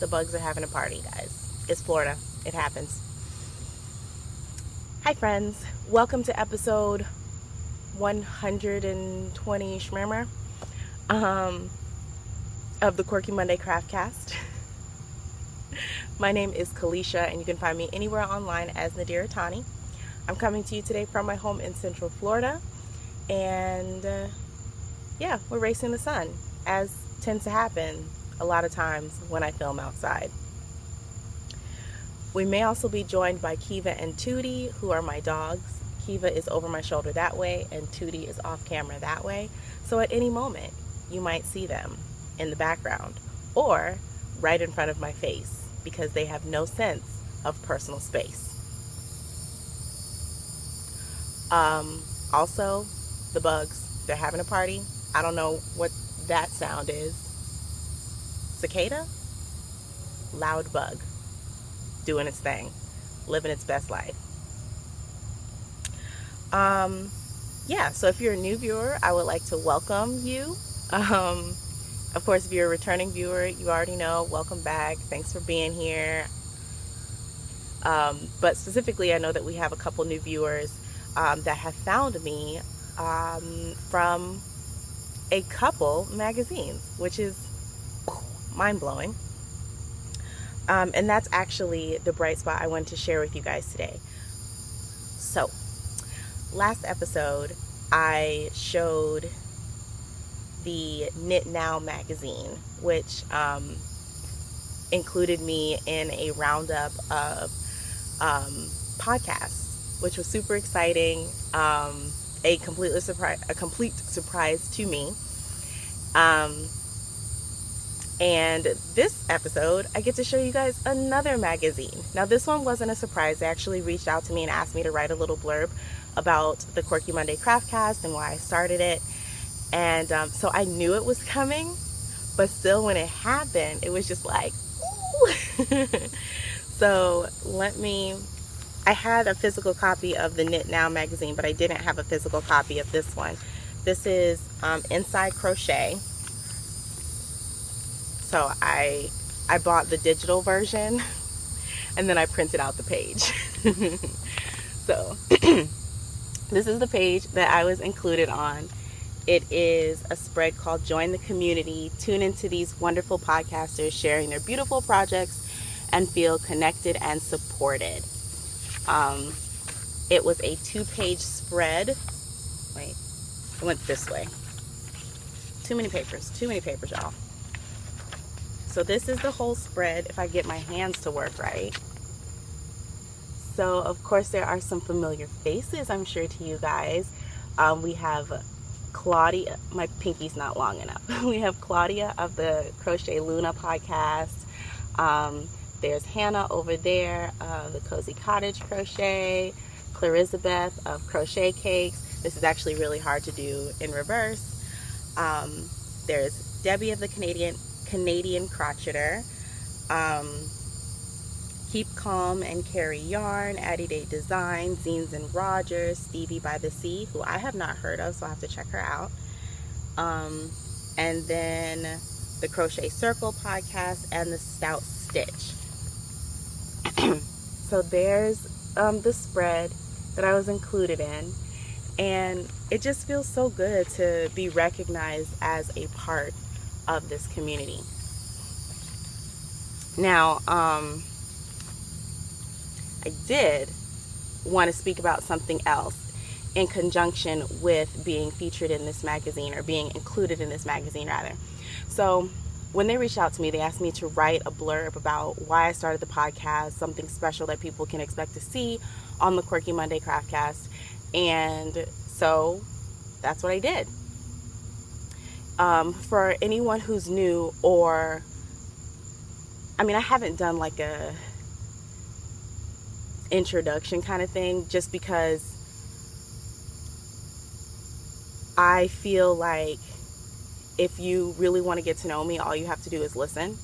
bugs are having a party, guys. It's Florida. It happens. Hi, friends. Welcome to episode 120 shmurmer of the Quirky Monday Craftcast. My name is Caleisha, and you can find me anywhere online as Nadir Tani. I'm coming to you today from my home in Central Florida, and yeah, we're racing the sun, as tends to happen a lot of times when I film outside. We may also be joined by Kiva and Tootie, who are my dogs. Kiva is over my shoulder that way, and Tootie is off camera that way. So at any moment, you might see them in the background or right in front of my face, because they have no sense of personal space. Also, the bugs, they're having a party. I don't know what that sound is. Cicada? Loud bug. Doing its thing. Living its best life. Yeah, so if you're a new viewer, I would like to welcome you. Of course, if you're a returning viewer, you already know, welcome back. Thanks for being here. But specifically, I know that we have a couple new viewers that have found me from a couple magazines, which is mind-blowing. And that's actually the bright spot I wanted to share with you guys today. So, last episode, I showed the Knit Now magazine, which included me in a roundup of podcasts, which was super exciting, a complete surprise to me. And this episode, I get to show you guys another magazine. Now, this one wasn't a surprise. They actually reached out to me and asked me to write a little blurb about the Quirky Monday Craftcast and why I started it. And so I knew it was coming, but still when it happened, it was just like, ooh. So I had a physical copy of the Knit Now magazine, but I didn't have a physical copy of this one. This is Inside Crochet. So I bought the digital version, and then I printed out the page. So this is the page that I was included on. It is a spread called Join the Community. Tune into these wonderful podcasters sharing their beautiful projects and feel connected and supported. It was a 2-page spread. Wait, it went this way. Too many papers, y'all. So this is the whole spread, if I get my hands to work right. So, of course, there are some familiar faces, I'm sure, to you guys. We have Claudia. My pinky's not long enough. We have Claudia of the Crochet Luna podcast. There's Hannah over there of the Cozy Cottage Crochet. Clarizabeth of Crochet Cakes. This is actually really hard to do in reverse. There's Debbie of the Canadian Crocheter, Keep Calm and Carry Yarn, Addie Day Design, Zines and Rogers, Stevie by the Sea, who I have not heard of, so I have to check her out. And then the Crochet Circle podcast and the Stout Stitch. So there's the spread that I was included in, and it just feels so good to be recognized as a part of this community. Now, I did want to speak about something else in conjunction with being featured in this magazine, or being included in this magazine rather. So when they reached out to me, they asked me to write a blurb about why I started the podcast, something special that people can expect to see on the Quirky Monday Craftcast. And so that's what I did. For anyone who's new, or, I mean, I haven't done like a introduction kind of thing, just because I feel like if you really want to get to know me, all you have to do is listen.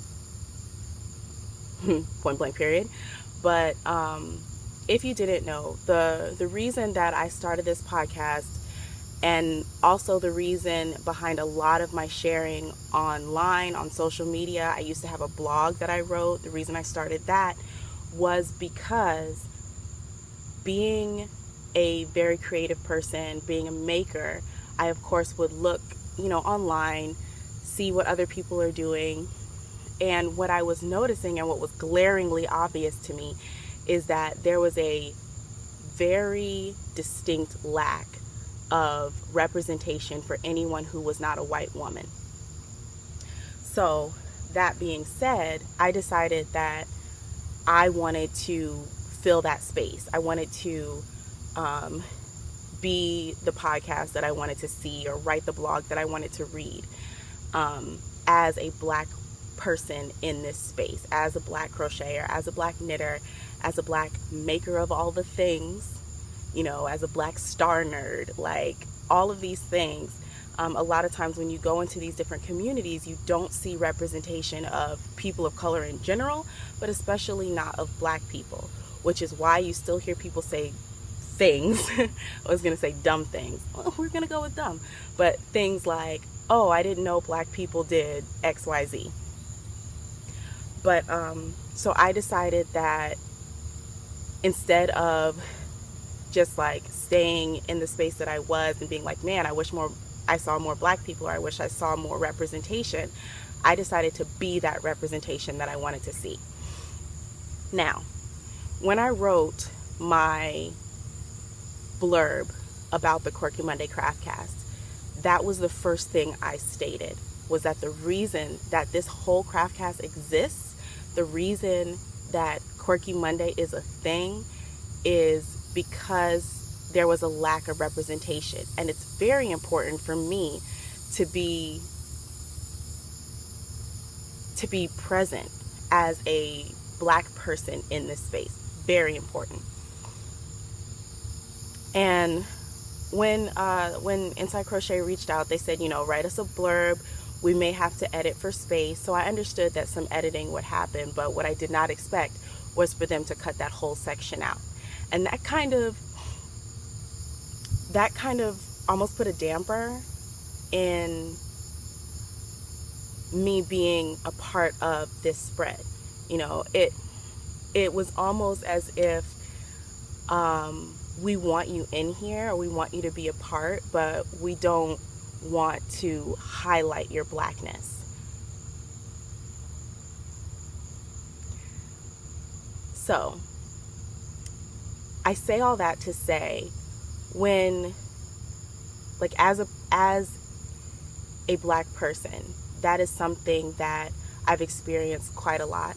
Point blank period. But if you didn't know, the reason that I started this podcast And also the reason behind a lot of my sharing online, on social media. I used to have a blog that I wrote. The reason I started that was because being a very creative person, being a maker, I of course would look, online, see what other people are doing. And what I was noticing, and what was glaringly obvious to me, is that there was a very distinct lack of representation for anyone who was not a white woman. So that being said, I decided that I wanted to fill that space. I wanted to be the podcast that I wanted to see, or write the blog that I wanted to read, as a Black person in this space, as a Black crocheter, as a Black knitter, as a Black maker of all the things, as a Black star nerd, like all of these things. A lot of times when you go into these different communities, you don't see representation of people of color in general, but especially not of Black people, which is why you still hear people say things. I was going to say dumb things. Well, we're going to go with dumb. But things like, oh, I didn't know Black people did XYZ. But so I decided that instead of just like staying in the space that I was and being like, man, I saw more Black people, or I wish I saw more representation, I decided to be that representation that I wanted to see. Now, when I wrote my blurb about the Quirky Monday Craftcast, that was the first thing I stated, was that the reason that this whole Craftcast exists, the reason that Quirky Monday is a thing, is because there was a lack of representation. And it's very important for me to be present as a Black person in this space. Very important. And when Inside Crochet reached out, they said, write us a blurb. We may have to edit for space. So I understood that some editing would happen, but what I did not expect was for them to cut that whole section out. And that kind of almost put a damper in me being a part of this spread. It was almost as if we want you in here, or we want you to be a part, but we don't want to highlight your Blackness. So I say all that to say, when, like, as a Black person, that is something that I've experienced quite a lot,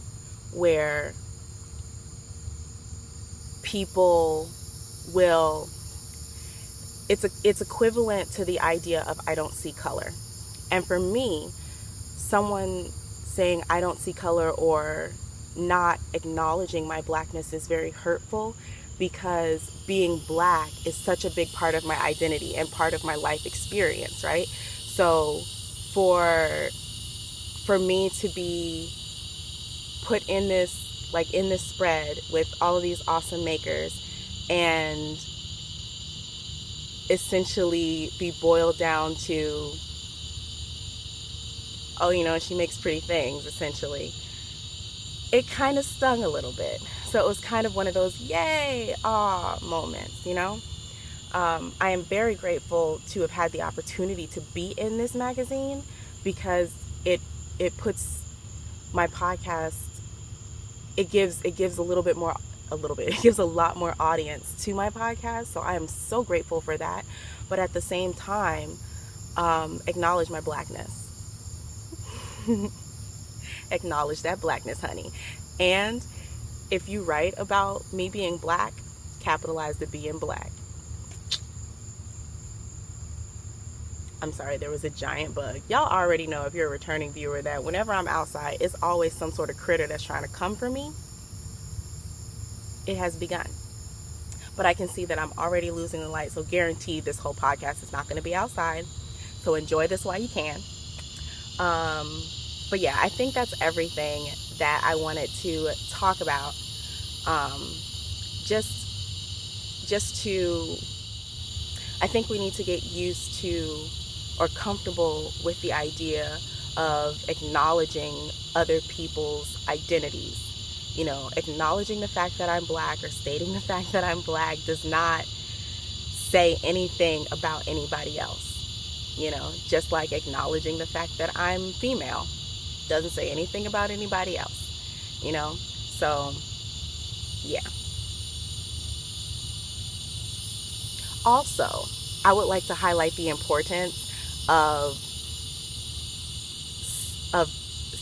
where people will, it's equivalent to the idea of I don't see color. And for me, someone saying I don't see color or not acknowledging my Blackness is very hurtful, because being Black is such a big part of my identity and part of my life experience, right? So for me to be put in this, like in this spread with all of these awesome makers, and essentially be boiled down to, oh, she makes pretty things, essentially, it kind of stung a little bit. So it was kind of one of those yay, aw moments, I am very grateful to have had the opportunity to be in this magazine, because it puts my podcast, it gives it gives a lot more audience to my podcast. So I am so grateful for that. But at the same time, acknowledge my Blackness. Acknowledge that Blackness, honey. And if you write about me being Black, capitalize the B in Black. I'm sorry, there was a giant bug. Y'all already know, if you're a returning viewer, that whenever I'm outside, it's always some sort of critter that's trying to come for me. It has begun. But I can see that I'm already losing the light, so guaranteed this whole podcast is not going to be outside. So enjoy this while you can. But yeah, I think that's everything that I wanted to talk about. I think we need to get used to or comfortable with the idea of acknowledging other people's identities. You know, acknowledging the fact that I'm black or stating the fact that I'm black does not say anything about anybody else. You know, just like acknowledging the fact that I'm female doesn't say anything about anybody else, you know? So, yeah. Also, I would like to highlight the importance of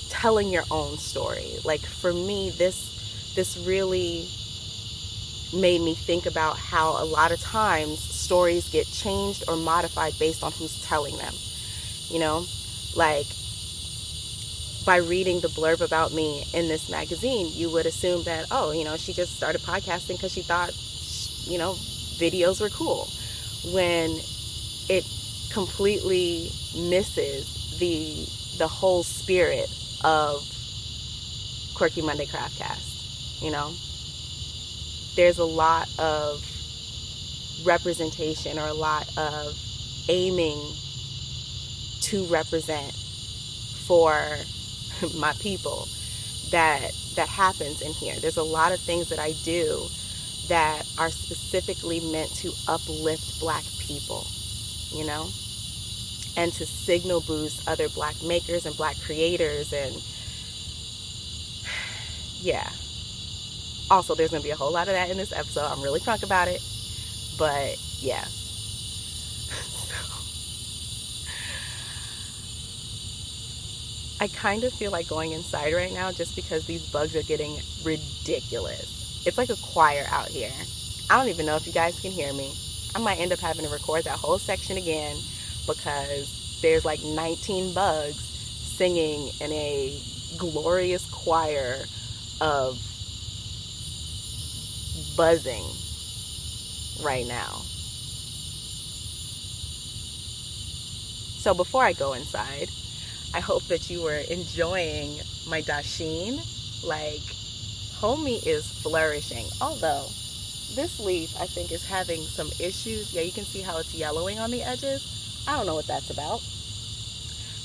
telling your own story. Like, for me, this really made me think about how a lot of times stories get changed or modified based on who's telling them. You know, like, by reading the blurb about me in this magazine, you would assume that, oh, you know, she just started podcasting because she thought, you know, videos were cool, when it completely misses the whole spirit of Quirky Monday Craftcast. You know, there's a lot of representation or a lot of aiming to represent for my people that happens in here. There's a lot of things that I do that are specifically meant to uplift black people, you know, and to signal boost other black makers and black creators. And yeah, also there's gonna be a whole lot of that in this episode. I'm really drunk about it, but yeah. I kind of feel like going inside right now just because these bugs are getting ridiculous. It's like a choir out here. I don't even know if you guys can hear me. I might end up having to record that whole section again because there's like 19 bugs singing in a glorious choir of buzzing right now. So before I go inside, I hope that you were enjoying my dasheen. Like, homie is flourishing. Although, this leaf, I think, is having some issues. Yeah, you can see how it's yellowing on the edges. I don't know what that's about.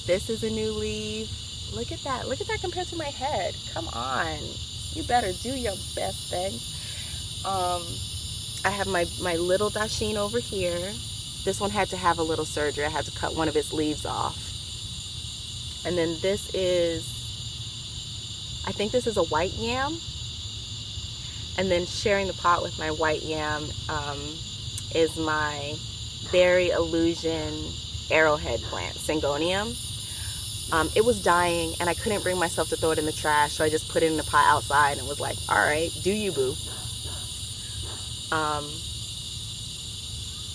This is a new leaf. Look at that. Look at that compared to my head. Come on. You better do your best thing. I have my little dasheen over here. This one had to have a little surgery. I had to cut one of its leaves off. And then this is, I think this is a white yam. And then sharing the pot with my white yam is my Berry Illusion arrowhead plant, Syngonium. It was dying and I couldn't bring myself to throw it in the trash, so I just put it in the pot outside and was like, all right, do you, boo.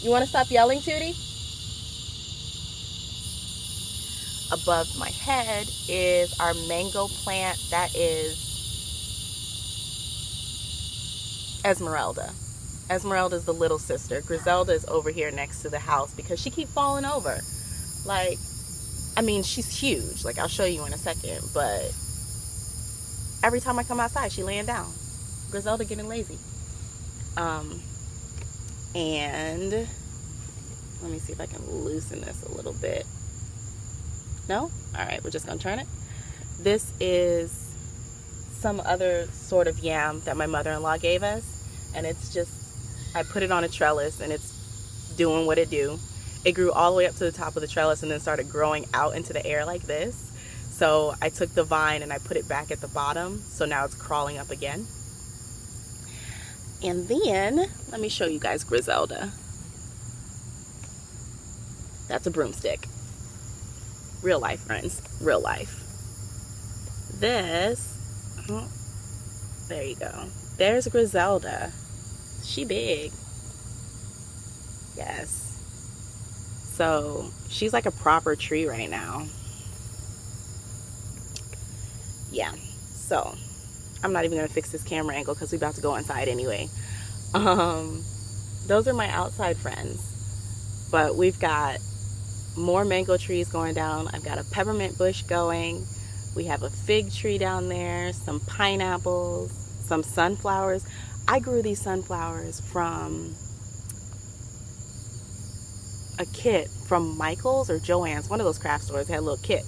You want to stop yelling, Tootie? Above my head is our mango plant. That is Esmeralda. Esmeralda is the little sister. Griselda is over here next to the house because she keeps falling over. Like, I mean, she's huge. Like, I'll show you in a second. But every time I come outside, she's laying down. Griselda getting lazy. And let me see if I can loosen this a little bit. No? Alright, we're just going to turn it. This is some other sort of yam that my mother-in-law gave us. And it's just, I put it on a trellis and it's doing what it do. It grew all the way up to the top of the trellis and then started growing out into the air like this. So I took the vine and I put it back at the bottom. So now it's crawling up again. And then, let me show you guys Griselda. That's a broomstick. Real life, friends. Real life. This, oh, there you go. There's Griselda. She big. Yes. So, she's like a proper tree right now. Yeah. So, I'm not even going to fix this camera angle because we're about to go inside anyway. Those are my outside friends. But we've got more mango trees going down. I've got a peppermint bush going. We have a fig tree down there, some pineapples, some sunflowers. I grew these sunflowers from a kit from Michael's or Joann's, one of those craft stores. They had a little kit.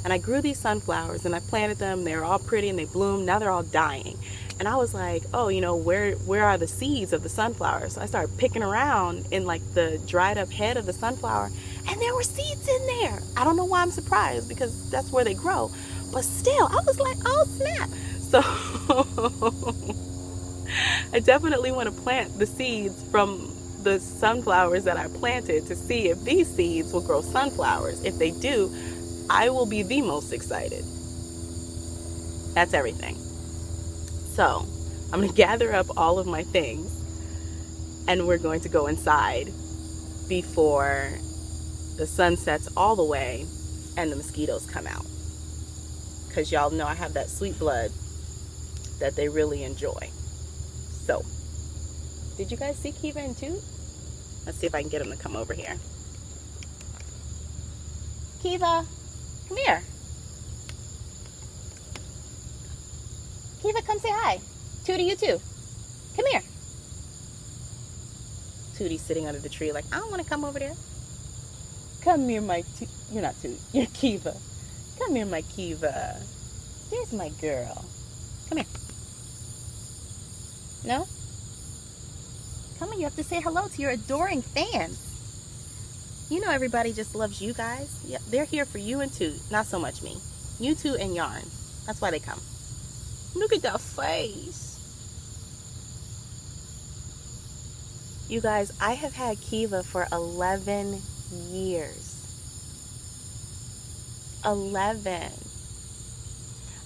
And I grew these sunflowers and I planted them. They were all pretty and they bloomed. Now they're all dying. And I was like, oh, you know, where are the seeds of the sunflowers? So I started picking around in like the dried up head of the sunflower, and there were seeds in there. I don't know why I'm surprised, because that's where they grow. But still, I was like, oh snap. So I definitely want to plant the seeds from the sunflowers that I planted to see if these seeds will grow sunflowers. If they do, I will be the most excited. That's everything. So I'm going to gather up all of my things and we're going to go inside before the sun sets all the way and the mosquitoes come out. Because y'all know I have that sweet blood that they really enjoy. So, did you guys see Kiva and Toot? Let's see if I can get him to come over here. Kiva, come here. Kiva, come say hi. Tootie, you too. Come here. Tootie's sitting under the tree like, I don't want to come over there. Come here, my you're not Toot. You're Kiva. Come here, my Kiva. There's my girl. Come here. No? Come on, you have to say hello to your adoring fans. You know everybody just loves you guys. Yeah, they're here for you and Toot. Not so much me. You two and Yarn. That's why they come. Look at that face. You guys, I have had Kiva for 11 years. 11.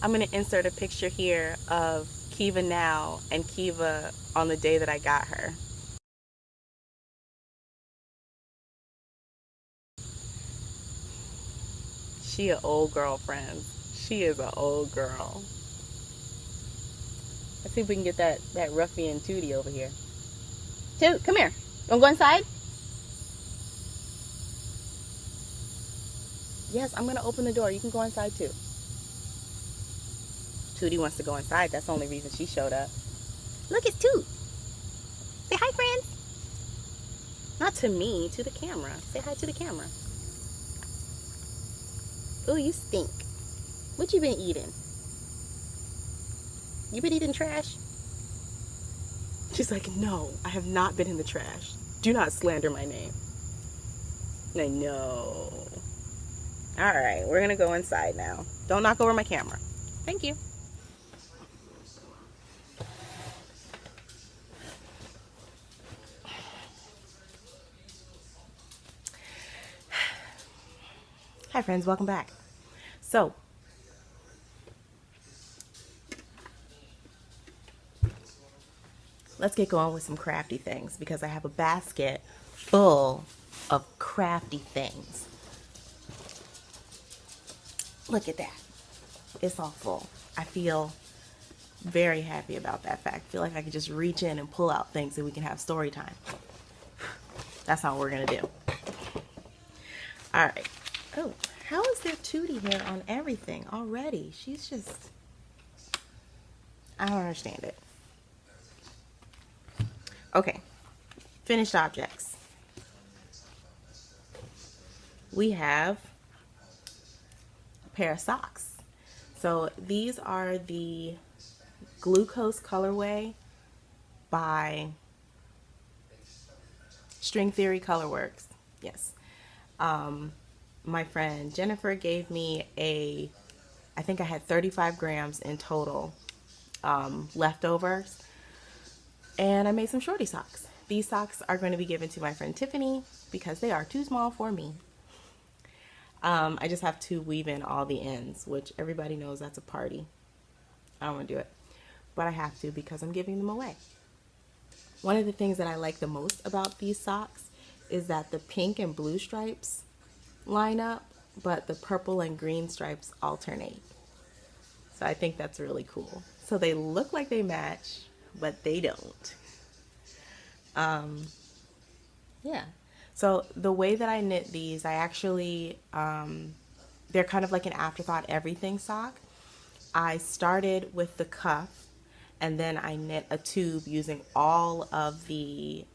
I'm going to insert a picture here of Kiva now and Kiva on the day that I got her. She an old girl, friends. She is an old girl. Let's see if we can get that ruffian Tootie over here. Toot, come here. You want to go inside? Yes, I'm going to open the door. You can go inside too. Tootie wants to go inside. That's the only reason she showed up. Look, it's Toot. Say hi, friends. Not to me, to the camera. Say hi to the camera. Oh, you stink. What you been eating? You been eating trash? She's like, no, I have not been in the trash. Do not slander my name. I know. All right, we're going to go inside now. Don't knock over my camera. Thank you. Hi friends, welcome back. So, let's get going with some crafty things because I have a basket full of crafty things. Look at that. It's all full. I feel very happy about that fact. I feel like I could just reach in and pull out things and we can have story time. That's not what we're going to do. All right. Oh, how is there Tootie here on everything already? She's just... I don't understand it. Okay. Finished objects. We have a pair of socks. So these are the Glucose Colorway by String Theory Colorworks. Yes. My friend Jennifer gave me I think I had 35 grams in total leftovers, and I made some shorty socks. These socks are going to be given to my friend Tiffany because they are too small for me. I just have to weave in all the ends, which everybody knows that's a party. I don't want to do it, but I have to because I'm giving them away. One of the things that I like the most about these socks is that the pink and blue stripes line up, but the purple and green stripes alternate. So I think that's really cool. So they look like they match, but they don't. Yeah. So the way that I knit these, I actually, they're kind of like an afterthought everything sock. I started with the cuff and then I knit a tube using all of the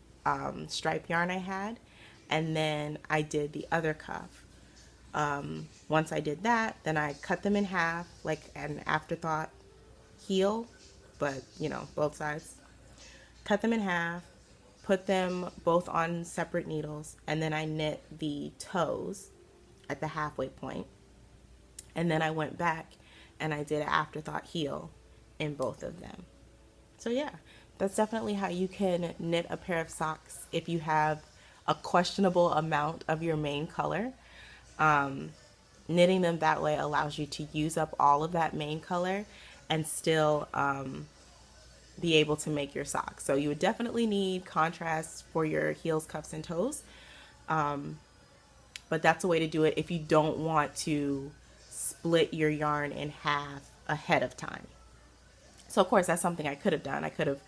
stripe yarn I had. and then I did the other cuff. Once I did that, then I cut them in half, like an afterthought heel, but you know, both sides. Cut them in half, put them both on separate needles, and then I knit the toes at the halfway point. And then I went back and I did an afterthought heel in both of them. So yeah, that's definitely how you can knit a pair of socks if you have a questionable amount of your main color. Knitting them that way allows you to use up all of that main color and still be able to make your socks. So you would definitely need contrast for your heels, cuffs, and toes. But that's a way to do it if you don't want to split your yarn in half ahead of time. So of course that's something I could have done. I could have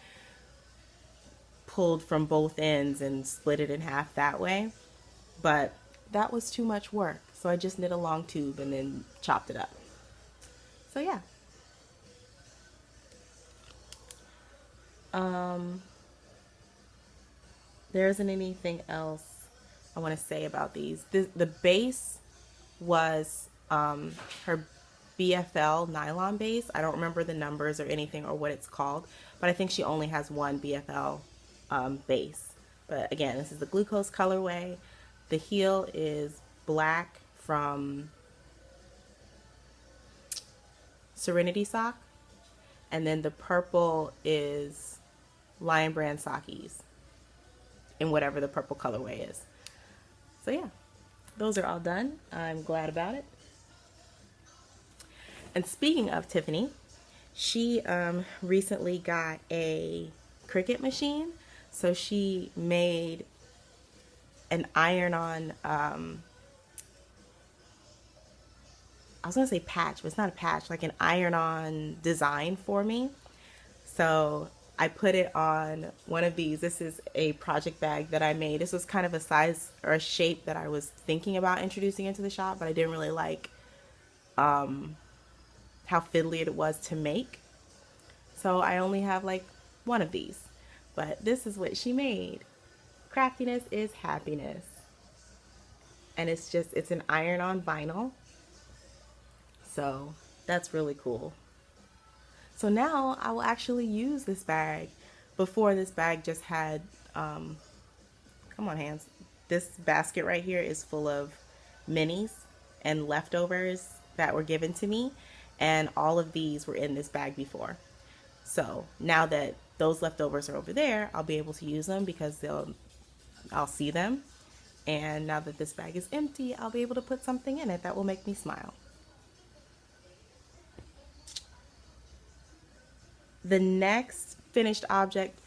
pulled from both ends and split it in half that way, but that was too much work. So I just knit a long tube and then chopped it up. So yeah. There isn't anything else I want to say about these. The base was her BFL nylon base. I don't remember the numbers or anything or what it's called, but I think she only has one BFL base. But again, this is the glucose colorway. The heel is black from Serenity Sock, and then the purple is Lion Brand Sockies in whatever the purple colorway is. So yeah, those are all done. I'm glad about it. And speaking of Tiffany, she recently got a Cricut machine. So she made an iron-on, I was going to say patch, but it's not a patch, like an iron-on design for me. So I put it on one of these. This is a project bag that I made. This was kind of a size or a shape that I was thinking about introducing into the shop, but I didn't really like how fiddly it was to make. So I only have like one of these, but this is what she made. Craftiness is happiness. And it's an iron-on vinyl. So that's really cool. So now I will actually use this bag. Before, this bag just had, come on hands, this basket right here is full of minis and leftovers that were given to me, and all of these were in this bag before. So now that those leftovers are over there, I'll be able to use them because I'll see them. And now that this bag is empty, I'll be able to put something in it that will make me smile. The next finished object,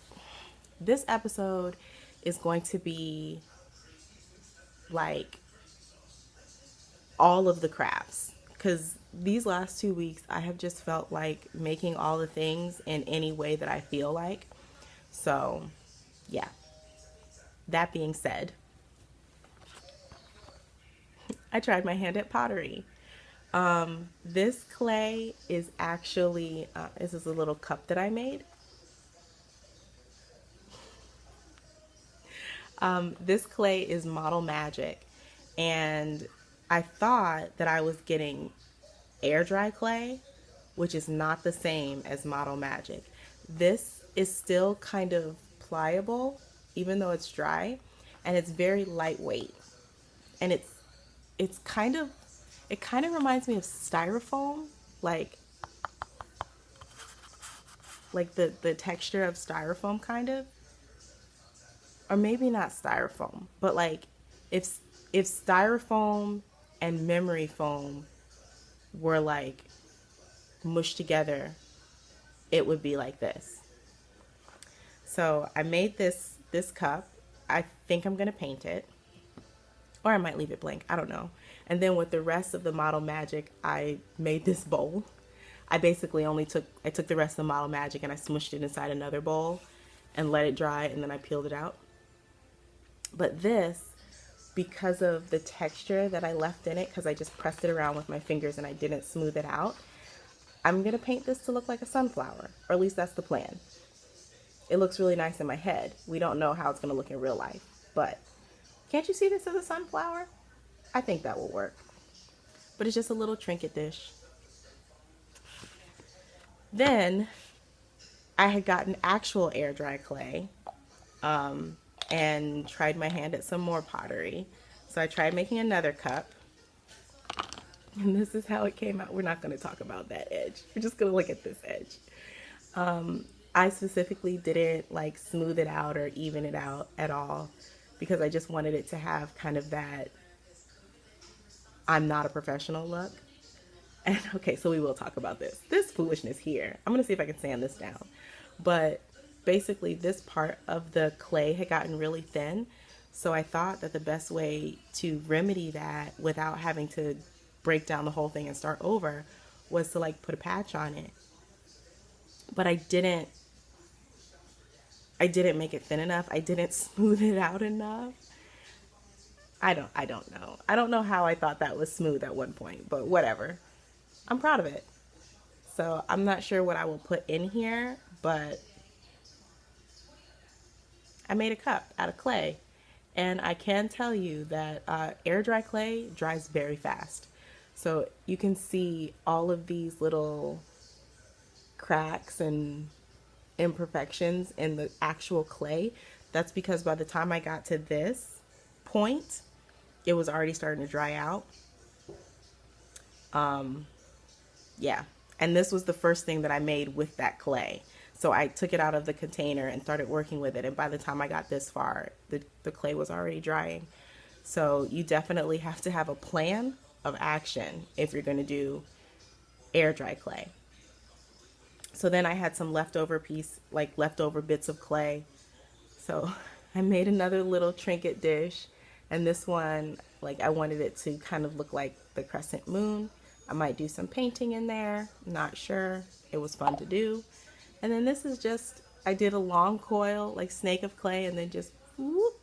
this episode is going to be like all of the crafts, because these last 2 weeks I have just felt like making all the things in any way that I feel like. So yeah, that being said, I tried my hand at pottery. This clay is actually, this is a little cup that I made. This clay is Model Magic, and I thought that I was getting air dry clay, which is not the same as Model Magic. This is still kind of pliable, even though it's dry, and it's very lightweight, and it kind of reminds me of styrofoam, like the texture of styrofoam kind of, or maybe not styrofoam, but like if styrofoam and memory foam were like mushed together, it would be like this. So I made this cup. I think I'm gonna paint it, or I might leave it blank, I don't know. And then with the rest of the Model Magic, I made this bowl. I basically I took the rest of the Model Magic and I smushed it inside another bowl and let it dry, and then I peeled it out. But this, because of the texture that I left in it, because I just pressed it around with my fingers and I didn't smooth it out, I'm gonna paint this to look like a sunflower, or at least that's the plan. It looks really nice in my head. We don't know how it's gonna look in real life, but Can't you see this as a sunflower? I think that will work. But it's just a little trinket dish. Then I had gotten actual air dry clay and tried my hand at some more pottery. So I tried making another cup. And this is how it came out. We're not going to talk about that edge. We're just going to look at this edge. I specifically didn't like smooth it out or even it out at all because I just wanted it to have kind of that I'm not a professional look. And okay, so we will talk about this foolishness here. I'm gonna see if I can sand this down. But basically this part of the clay had gotten really thin, so I thought that the best way to remedy that without having to break down the whole thing and start over was to like put a patch on it. But I didn't make it thin enough. I didn't smooth it out enough. I don't know. I don't know how I thought that was smooth at one point, but whatever. I'm proud of it. So I'm not sure what I will put in here, but I made a cup out of clay. And I can tell you that air dry clay dries very fast. So you can see all of these little cracks and imperfections in the actual clay. That's because by the time I got to this point, it was already starting to dry out. Yeah, and this was the first thing that I made with that clay. So I took it out of the container and started working with it, and by the time I got this far, the clay was already drying. So you definitely have to have a plan of action if you're going to do air dry clay. So then I had some leftover bits of clay. So I made another little trinket dish, and this one, like, I wanted it to kind of look like the crescent moon. I might do some painting in there, not sure. It was fun to do. And then this is just, I did a long coil, like snake of clay, and then just whoop,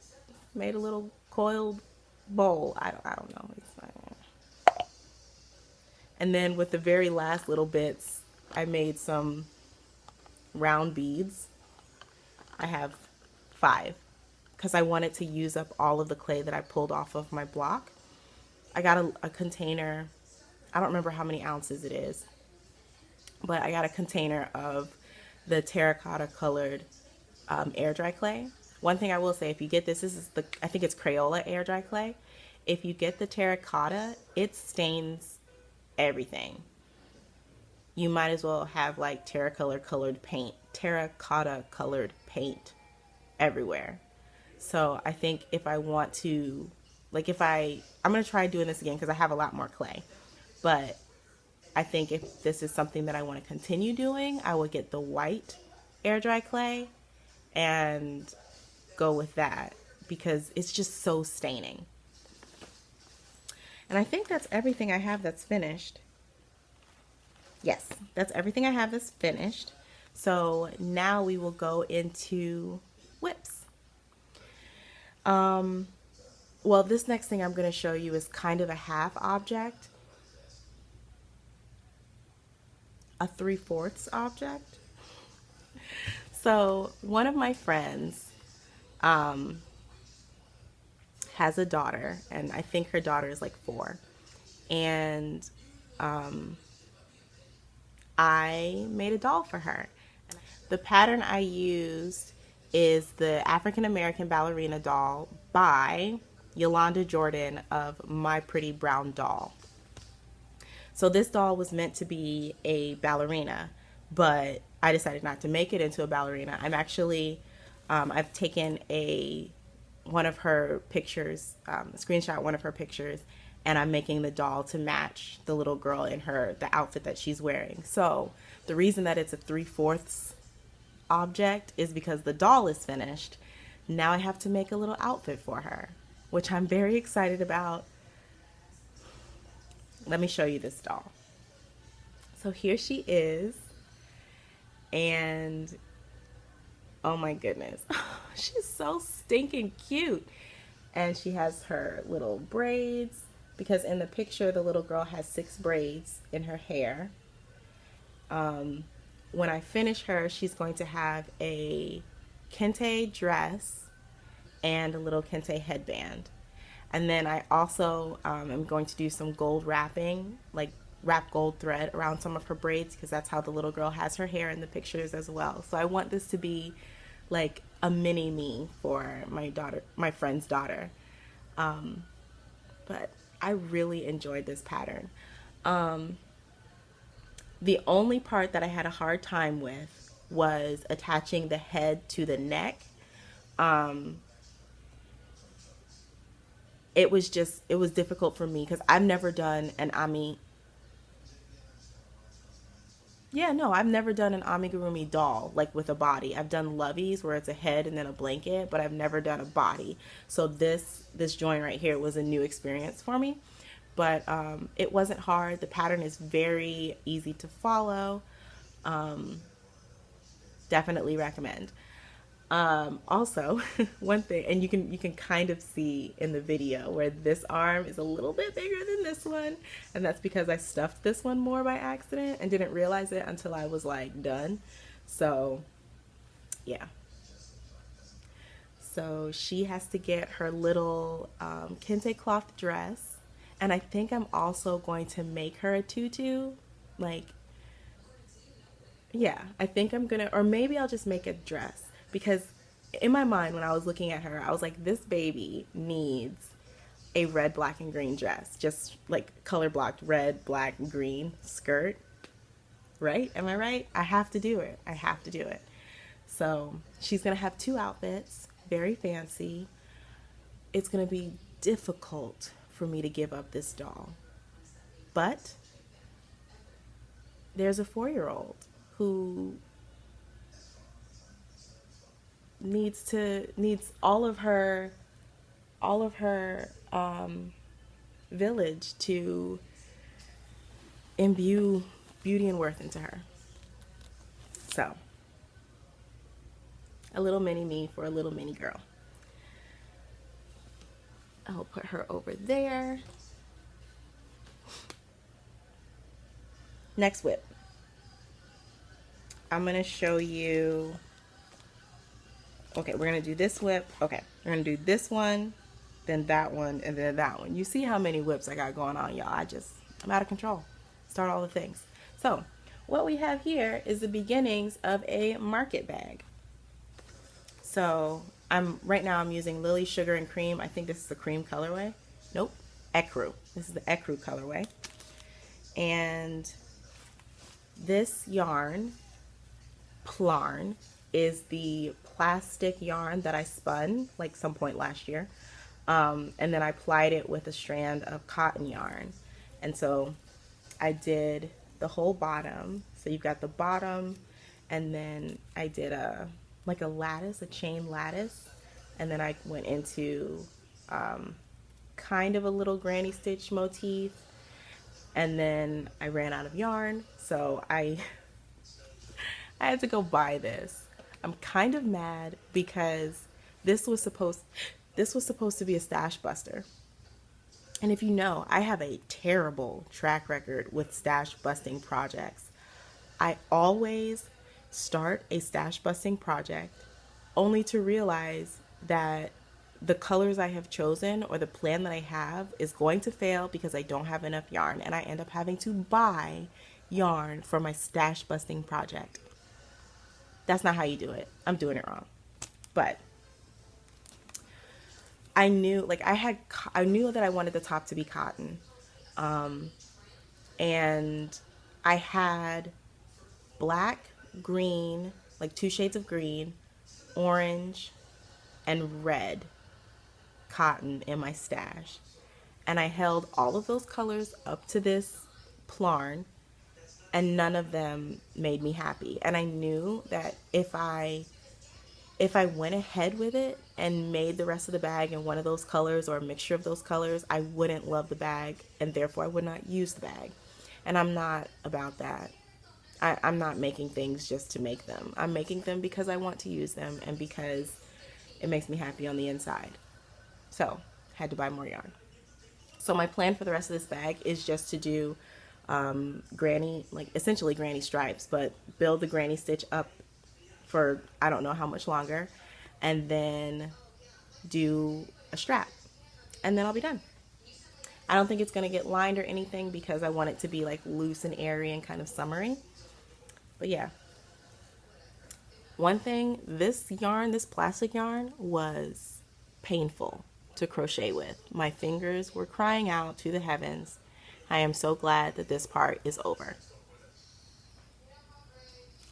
made a little coiled bowl. I don't know. It's like, and then with the very last little bits, I made some round beads. I have 5 because I wanted to use up all of the clay that I pulled off of my block. I got a container. I don't remember how many ounces it is, but I got a container of the terracotta colored air dry clay. One thing I will say, if you get this is I think it's Crayola air dry clay. If you get the terracotta, it stains everything. You might as well have like terracotta colored paint everywhere. So I think if I want to, like I'm going to try doing this again because I have a lot more clay. But I think if this is something that I want to continue doing, I would get the white air dry clay and go with that because it's just so staining. And I think that's everything I have that's finished. Yes, that's everything I have that's finished. So now we will go into whips. Well, this next thing I'm going to show you is kind of a half object. A 3/4 object. So one of my friends has a daughter, and I think her daughter is like 4. And I made a doll for her. The pattern I used is the African American Ballerina doll by Yolanda Jordan of My Pretty Brown Doll. So this doll was meant to be a ballerina, but I decided not to make it into a ballerina. I'm actually, I've taken one of her pictures, screenshot one of her pictures, and I'm making the doll to match the little girl in the outfit that she's wearing. So the reason that it's a 3/4 object is because the doll is finished. Now I have to make a little outfit for her, which I'm very excited about. Let me show you this doll. So here she is, and oh my goodness, she's so stinking cute. And she has her little braids, because in the picture the little girl has 6 braids in her hair. When I finish her, she's going to have a kente dress and a little kente headband. And then I also am going to do some gold wrapping, like wrap gold thread around some of her braids, because that's how the little girl has her hair in the pictures as well. So I want this to be like a mini me for my daughter, my friend's daughter. But I really enjoyed this pattern. The only part that I had a hard time with was attaching the head to the neck. It was difficult for me because I've never done an I've never done an amigurumi doll like with a body. I've done loveys where it's a head and then a blanket, but I've never done a body. So this joint right here was a new experience for me. But it wasn't hard. The pattern is very easy to follow. Definitely recommend. Also, one thing, and you can kind of see in the video where this arm is a little bit bigger than this one, and that's because I stuffed this one more by accident and didn't realize it until I was like done. So yeah, so she has to get her little kente cloth dress, and I think I'm also going to make her a tutu. Like, yeah, I think I'm gonna, or maybe I'll just make a dress, because in my mind when I was looking at her, I was like, this baby needs a red, black, and green dress, just like color blocked red, black, green skirt, right? Am I right? I have to do it. I have to do it. So she's gonna have 2 outfits, very fancy. It's gonna be difficult for me to give up this doll, but there's a 4-year-old who needs all of her village to imbue beauty and worth into her. So a little mini me for a little mini girl. I'll put her over there. Next whip, I'm gonna show you. Okay, we're gonna do this whip. Okay, we're gonna do this one, then that one, and then that one. You see how many whips I got going on, y'all. I'm out of control. Start all the things. So what we have here is the beginnings of a market bag. So right now I'm using Lily Sugar and Cream. I think this is the cream colorway. Nope, ecru. This is the ecru colorway. And this yarn, Plarn, is the plastic yarn that I spun like some point last year. And then I plied it with a strand of cotton yarn. And so I did the whole bottom. So you've got the bottom, and then I did a lattice, a chain lattice. And then I went into kind of a little granny stitch motif. And then I ran out of yarn, so I had to go buy this. I'm kind of mad because this was supposed to be a stash buster. And if you know, I have a terrible track record with stash busting projects. I always start a stash busting project only to realize that the colors I have chosen or the plan that I have is going to fail because I don't have enough yarn, and I end up having to buy yarn for my stash busting project. That's not how you do it. I'm doing it wrong. But I knew that I wanted the top to be cotton. And I had black, green, like 2 shades of green, orange, and red cotton in my stash. And I held all of those colors up to this Plarn, and none of them made me happy. And I knew that if I went ahead with it and made the rest of the bag in one of those colors or a mixture of those colors, I wouldn't love the bag, and therefore I would not use the bag. And I'm not about that. I'm not making things just to make them. I'm making them because I want to use them and because it makes me happy on the inside. So, had to buy more yarn. So my plan for the rest of this bag is just to do essentially granny stripes, but build the granny stitch up for I don't know how much longer, and then do a strap. and then I'll be done. I don't think it's going to get lined or anything because I want it to be like loose and airy and kind of summery. But yeah. One thing, this yarn, this plastic yarn, was painful to crochet with. My fingers were crying out to the heavens. I am so glad that this part is over.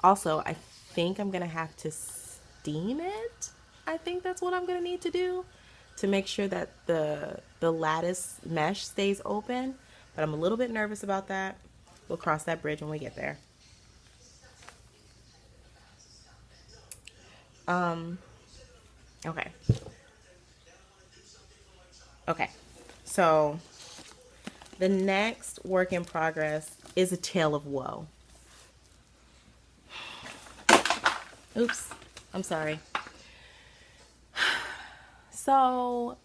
Also, I think I'm going to have to steam it. I think that's what I'm going to need to do to make sure that the lattice mesh stays open. But I'm a little bit nervous about that. We'll cross that bridge when we get there. Okay. Okay. So the next work in progress is a tale of woe. Oops. I'm sorry. So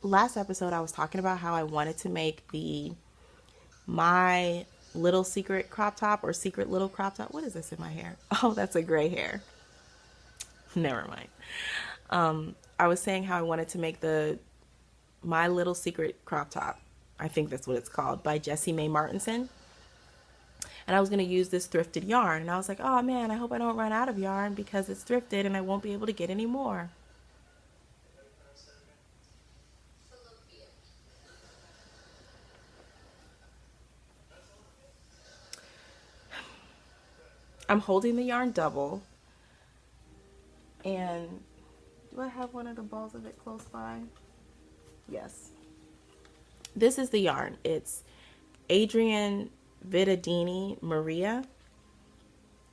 last episode I was talking about how I wanted to make my little secret crop top or secret little crop top. What is this in my hair? Oh, that's a gray hair. Never mind. I was saying how I wanted to make my little secret crop top. I think that's what it's called, by Jessie Martinson. And I was going to use this thrifted yarn. And I was like, oh man, I hope I don't run out of yarn because it's thrifted and I won't be able to get any more. I'm holding the yarn double. And do I have one of the balls of it close by? Yes. This is the yarn. It's Adrian Vittadini Maria.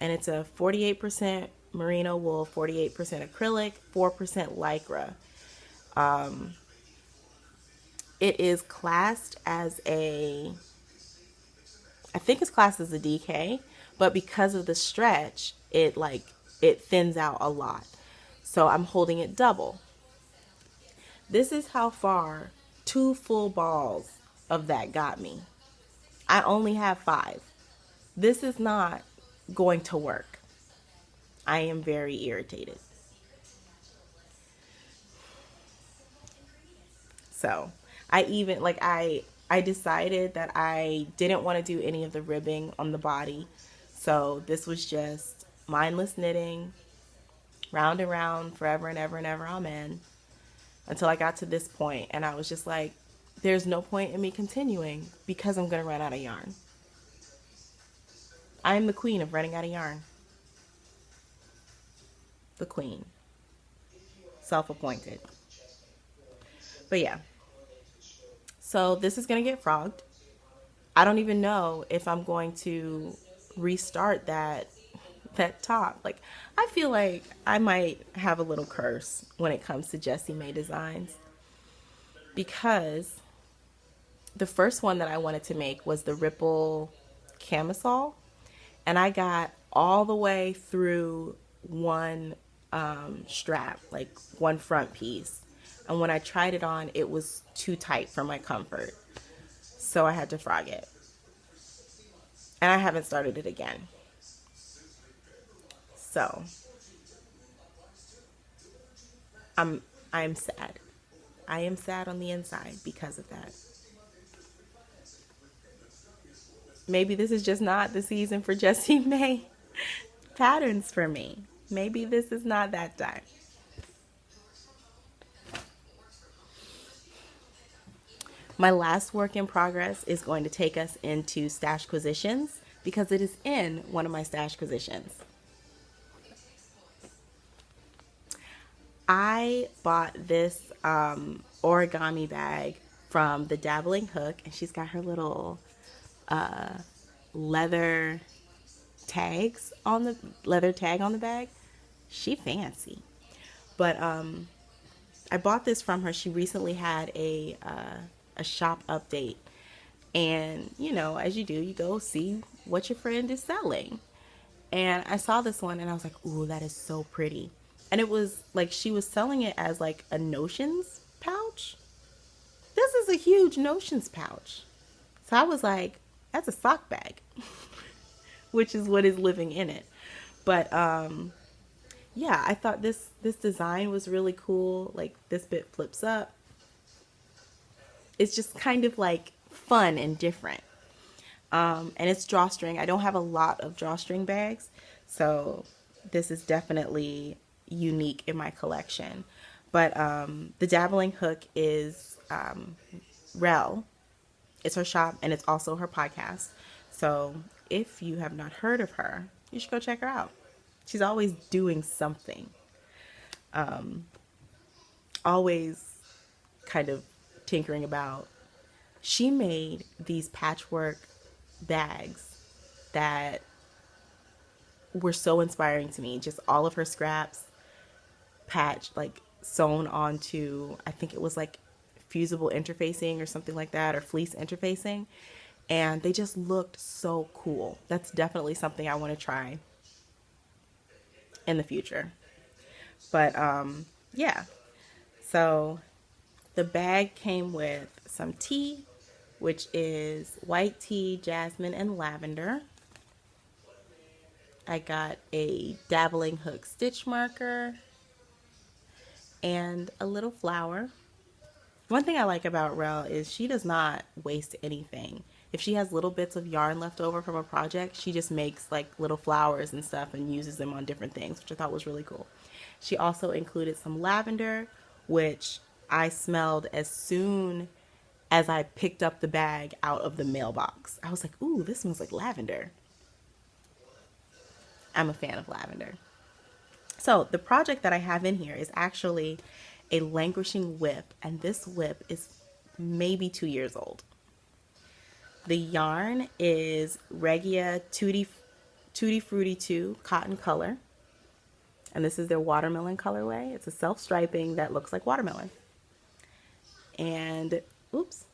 And it's a 48% merino wool, 48% acrylic, 4% lycra. It is classed as I think it's classed as a DK, but because of the stretch, it thins out a lot. So I'm holding it double. This is how far 2 full balls of that got me. I only have 5. This is not going to work. I am very irritated. So I decided that I didn't want to do any of the ribbing on the body. So this was just mindless knitting, round and round, forever and ever and ever, amen. Until I got to this point and I was just like, there's no point in me continuing because I'm going to run out of yarn. I am the queen of running out of yarn. The queen. Self-appointed. But yeah. So this is going to get frogged. I don't even know if I'm going to restart that top. Like, I feel like I might have a little curse when it comes to Jessie May designs, because the first one that I wanted to make was the ripple camisole, and I got all the way through one strap, like one front piece, and when I tried it on, it was too tight for my comfort, so I had to frog it, and I haven't started it again. So I'm sad. I am sad on the inside because of that. Maybe this is just not the season for Jessie May patterns for me. Maybe this is not that time. My last work in progress is going to take us into Stashquisitions because it is in one of my Stashquisitions. I bought this origami bag from the Dabbling hook, and she's got her little leather tag on the bag. She fancy. But I bought this from her. She recently had a shop update, and you know, as you do, you go see what your friend is selling. And I saw this one and I was like, ooh, that is so pretty. And it was like she was selling it as like a notions pouch. This is a huge notions pouch. So I was like, that's a sock bag, which is what is living in it. But yeah, I thought this design was really cool. Like, this bit flips up. it's just kind of like fun and different. And it's drawstring. I don't have a lot of drawstring bags, so this is definitely unique in my collection. But the Dabbling hook is Rel. It's her shop, and it's also her podcast. So if you have not heard of her, you should go check her out. She's always doing something. Always kind of tinkering about. She made these patchwork bags that were so inspiring to me. Just all of her scraps like sewn onto, I think it was like fusible interfacing or something like that, or fleece interfacing, and they just looked so cool. That's definitely something I want to try in the future. But yeah, so the bag came with some tea, which is white tea, jasmine, and lavender. I got a Dabbling hook stitch marker and a little flower. One thing I like about Rel is she does not waste anything. If she has little bits of yarn left over from a project, she just makes like little flowers and stuff and uses them on different things, which I thought was really cool. She also included some lavender, which I smelled as soon as I picked up the bag out of the mailbox. I was like, ooh, this smells like lavender. I'm a fan of lavender. So the project that I have in here is actually a languishing whip, and this whip is maybe 2 years old. The yarn is Regia Tutti Frutti 2 cotton color, and this is their watermelon colorway. It's a self-striping that looks like watermelon. And oops,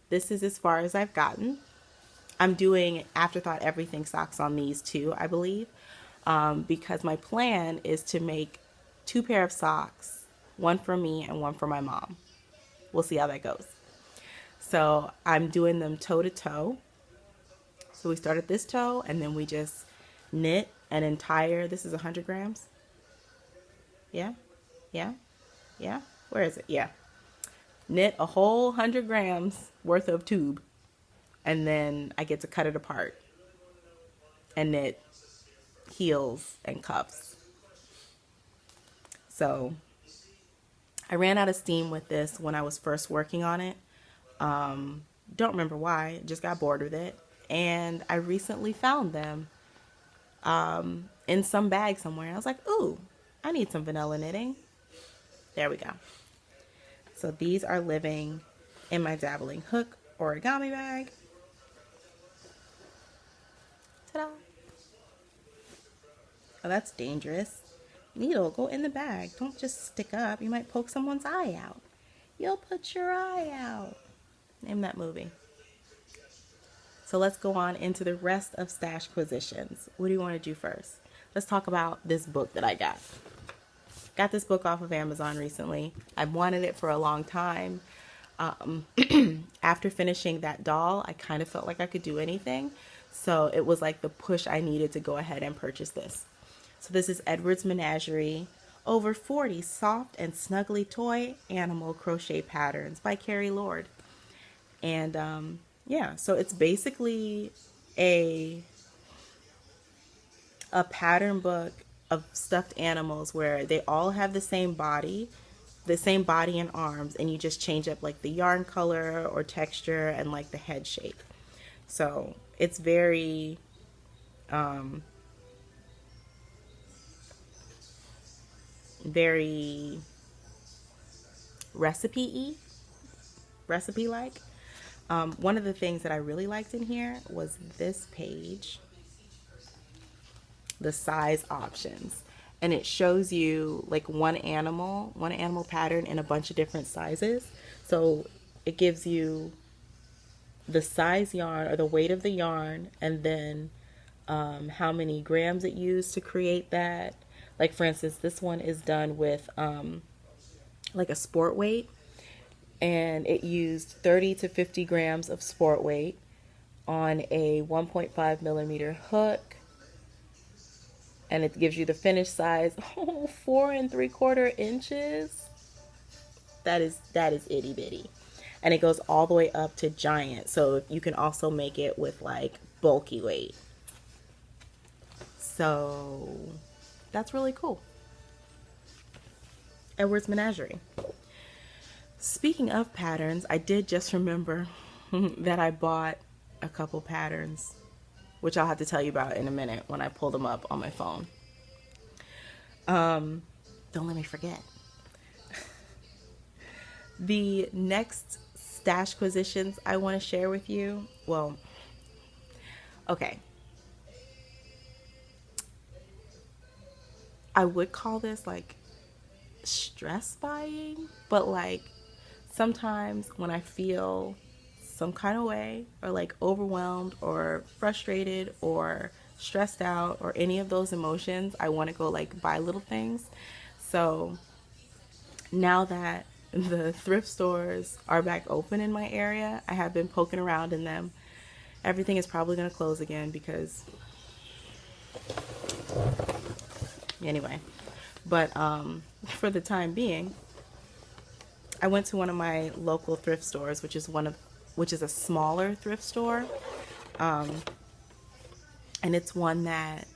this is as far as I've gotten. I'm doing Afterthought Everything socks on these too, I believe, because my plan is to make 2 pair of socks, one for me and one for my mom. We'll see how that goes. So I'm doing them toe to toe. So we start at this toe, and then we just knit an entire, this is 100 grams. Yeah. Where is it? Yeah. Knit a whole 100 grams worth of tube, and then I get to cut it apart and knit heels and cuffs. So I ran out of steam with this when I was first working on it. Don't remember why, just got bored with it. And I recently found them in some bag somewhere. I was like, ooh, I need some vanilla knitting. There we go. So these are living in my Dabbling hook origami bag. Ta-da! Oh, that's dangerous. Needle, go in the bag. Don't just stick up. You might poke someone's eye out. You'll put your eye out. Name that movie. So let's go on into the rest of stash positions. What do you want to do first? Let's talk about this book that I got. Got this book off of Amazon recently. I've wanted it for a long time. After finishing that doll, I kind of felt like I could do anything. So it was like the push I needed to go ahead and purchase this. So this is Edward's Menagerie, over 40 soft and snuggly toy animal crochet patterns by Carrie Lord. And yeah, so it's basically a pattern book of stuffed animals where they all have the same body and arms, and you just change up like the yarn color or texture and like the head shape. So it's very very recipe-like. One of the things that I really liked in here was this page, the size options, and it shows you like one animal pattern in a bunch of different sizes. So it gives you the size yarn or the weight of the yarn, and then how many grams it used to create that. Like for instance, this one is done with like a sport weight, and it used 30 to 50 grams of sport weight on a 1.5 millimeter hook, and it gives you the finished size. 4 3/4 inches. That is itty bitty. and it goes all the way up to giant. So you can also make it with like bulky weight. So that's really cool. Edward's Menagerie. Speaking of patterns, I did just remember that I bought a couple patterns, which I'll have to tell you about in a minute when I pull them up on my phone. Don't let me forget. The next stash positions I want to share with you, well, okay. I would call this like stress buying, but like sometimes when I feel some kind of way or like overwhelmed or frustrated or stressed out or any of those emotions, I want to go like buy little things. So now that the thrift stores are back open in my area, I have been poking around in them. Everything is probably going to close again because anyway, but for the time being, I went to one of my local thrift stores, which is a smaller thrift store, and it's one that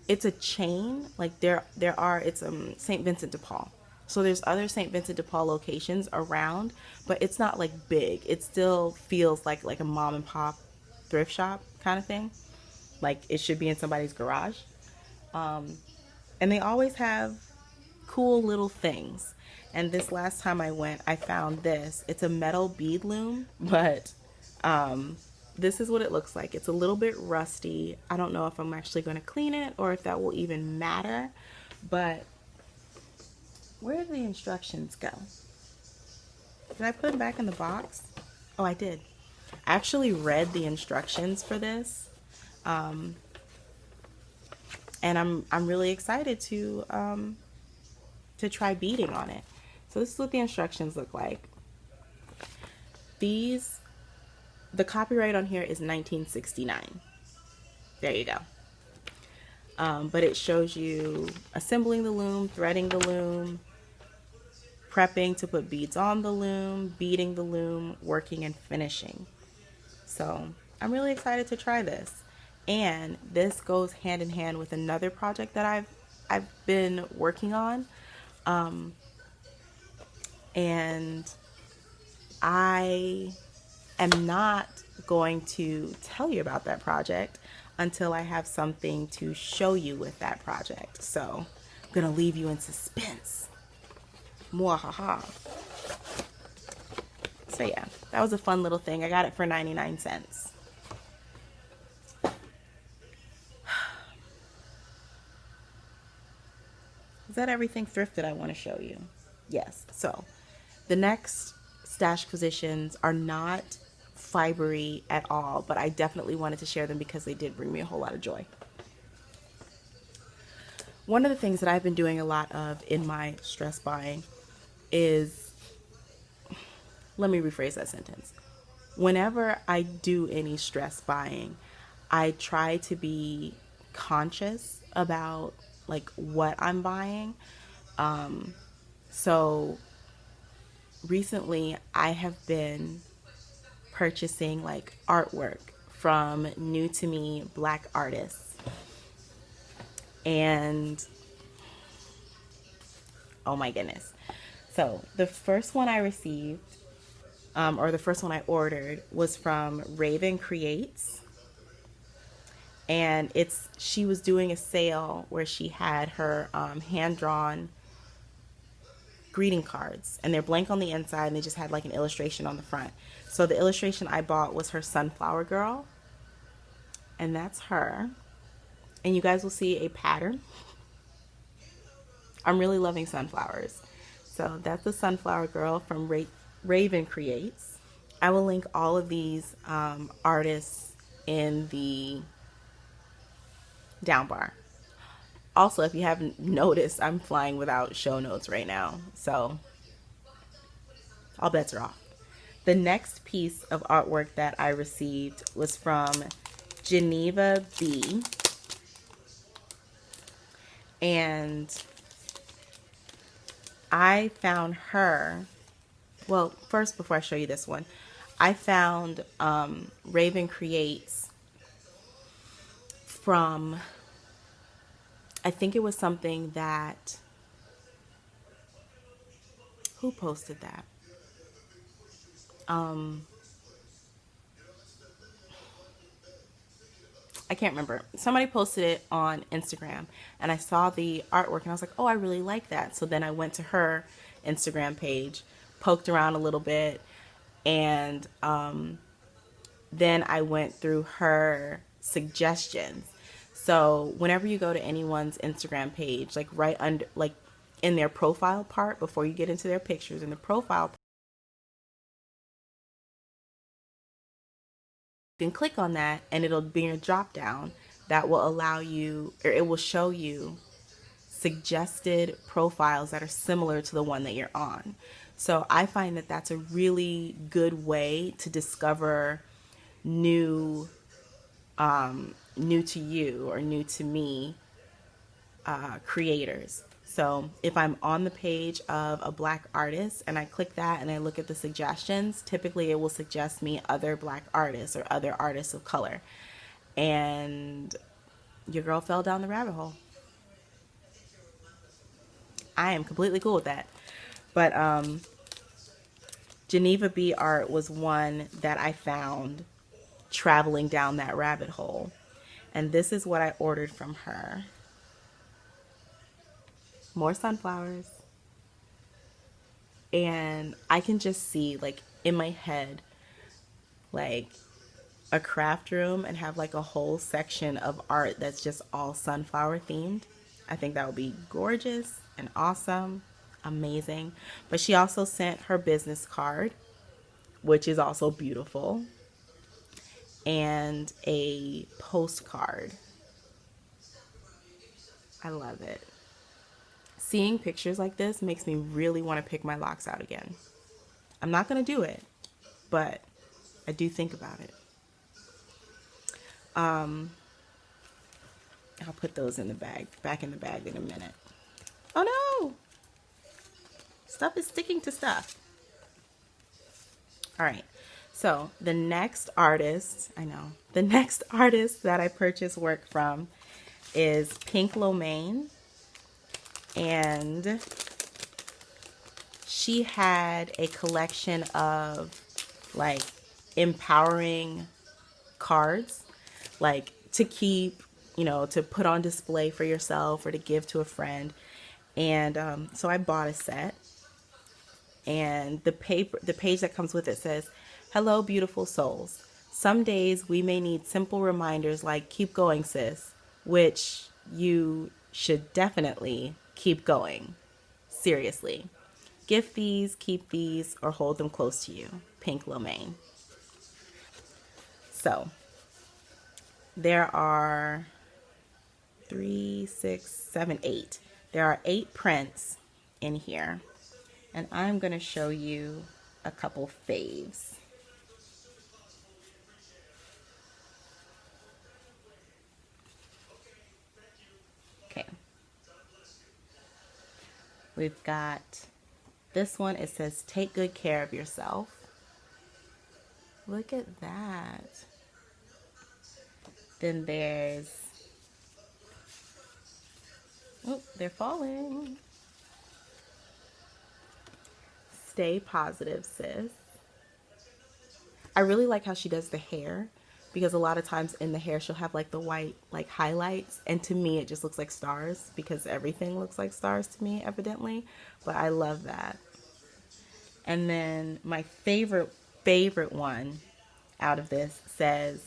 it's a chain. Like it's St. Vincent de Paul. So there's other St. Vincent de Paul locations around, but it's not like big. It still feels like a mom and pop thrift shop kind of thing. Like it should be in somebody's garage. And they always have cool little things. And this last time I went, I found this. It's a metal bead loom, but this is what it looks like. It's a little bit rusty. I don't know if I'm actually going to clean it or if that will even matter, but where did the instructions go? Did I put them back in the box? Oh, I did. I actually read the instructions for this. And I'm really excited to try beading on it. So this is what the instructions look like. The copyright on here is 1969. There you go. But it shows you assembling the loom, threading the loom, prepping to put beads on the loom, beading the loom, working and finishing. So I'm really excited to try this. And this goes hand in hand with another project that I've been working on. And I am not going to tell you about that project until I have something to show you with that project. So I'm going to leave you in suspense. Mwahaha. So yeah, that was a fun little thing. I got it for 99 cents. Is that everything thrifted I want to show you? Yes. So the next stash positions are not fibery at all, but I definitely wanted to share them because they did bring me a whole lot of joy. One of the things that I've been doing a lot of in my stress buying is, let me rephrase that sentence. Whenever I do any stress buying, I try to be conscious about like what I'm buying. So recently I have been purchasing like artwork from new to me Black artists. And oh my goodness. So the first one I received, or the first one I ordered, was from Ravynn Creates. And she was doing a sale where she had her hand-drawn greeting cards, and they're blank on the inside and they just had like an illustration on the front. So the illustration I bought was her sunflower girl, and that's her. And you guys will see a pattern. I'm really loving sunflowers. So that's the sunflower girl from Ravynn Creates. I will link all of these artists in the down bar. Also, if you haven't noticed, I'm flying without show notes right now, so all bets are off. The next piece of artwork that I received was from Geneva B, and I found her well, first, before I show you this one, I found Ravynn Creates from, I think it was something that, who posted that? I can't remember. Somebody posted it on Instagram, and I saw the artwork, and I was like, oh, I really like that. So then I went to her Instagram page, poked around a little bit, and then I went through her suggestions. So whenever you go to anyone's Instagram page, like right under, like in their profile part, before you get into their pictures, in the profile, you can click on that and it'll be a drop down that will allow you, or it will show you suggested profiles that are similar to the one that you're on. So I find that that's a really good way to discover new new to you or new to me creators. So if I'm on the page of a black artist and I click that and I look at the suggestions, typically it will suggest me other black artists or other artists of color. And your girl fell down the rabbit hole. I am completely cool with that. But Geneva B art was one that I found traveling down that rabbit hole. And this is what I ordered from her. More sunflowers. And I can just see, like, in my head, like a craft room and have like a whole section of art that's just all sunflower themed. I think that would be gorgeous and awesome, amazing. But she also sent her business card, which is also beautiful, and a postcard. I love it. Seeing pictures like this makes me really want to pick my locks out again. I'm not going to do it, but I do think about it. I'll put those in the bag, back in the bag in a minute. Oh no! Stuff is sticking to stuff. All right. So the next artist, the next artist that I purchased work from is PinkLoMein. And she had a collection of like empowering cards, like to keep, to put on display for yourself or to give to a friend. And so I bought a set, and the page that comes with it says, "Hello, beautiful souls. Some days we may need simple reminders like keep going, sis," which you should definitely keep going. Seriously. Gift these, keep these, or hold them close to you. PinkLoMein. So there are 3, 6, 7, 8. There are 8 prints in here, and I'm going to show you a couple faves. Okay. We've got this one. It says, "Take good care of yourself." Look at that. Then there's, oh, they're falling. "Stay positive, sis." I really like how she does the hair, because a lot of times in the hair she'll have like the white like highlights, and to me it just looks like stars, because everything looks like stars to me evidently, but I love that. And then my favorite one out of this says,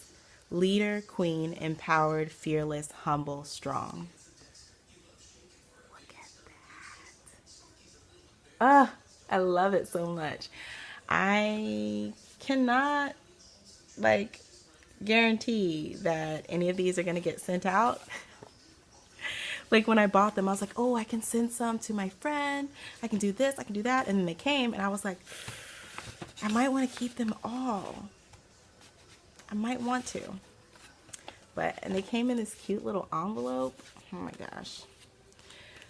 "Leader, queen, empowered, fearless, humble, strong." Look at that. I love it so much. I cannot like guarantee that any of these are going to get sent out. Like when I bought them, I was like, oh, I can send some to my friend. I can do this, I can do that. And then they came and I was like, I might want to keep them all. I might want to. And they came in this cute little envelope. Oh my gosh.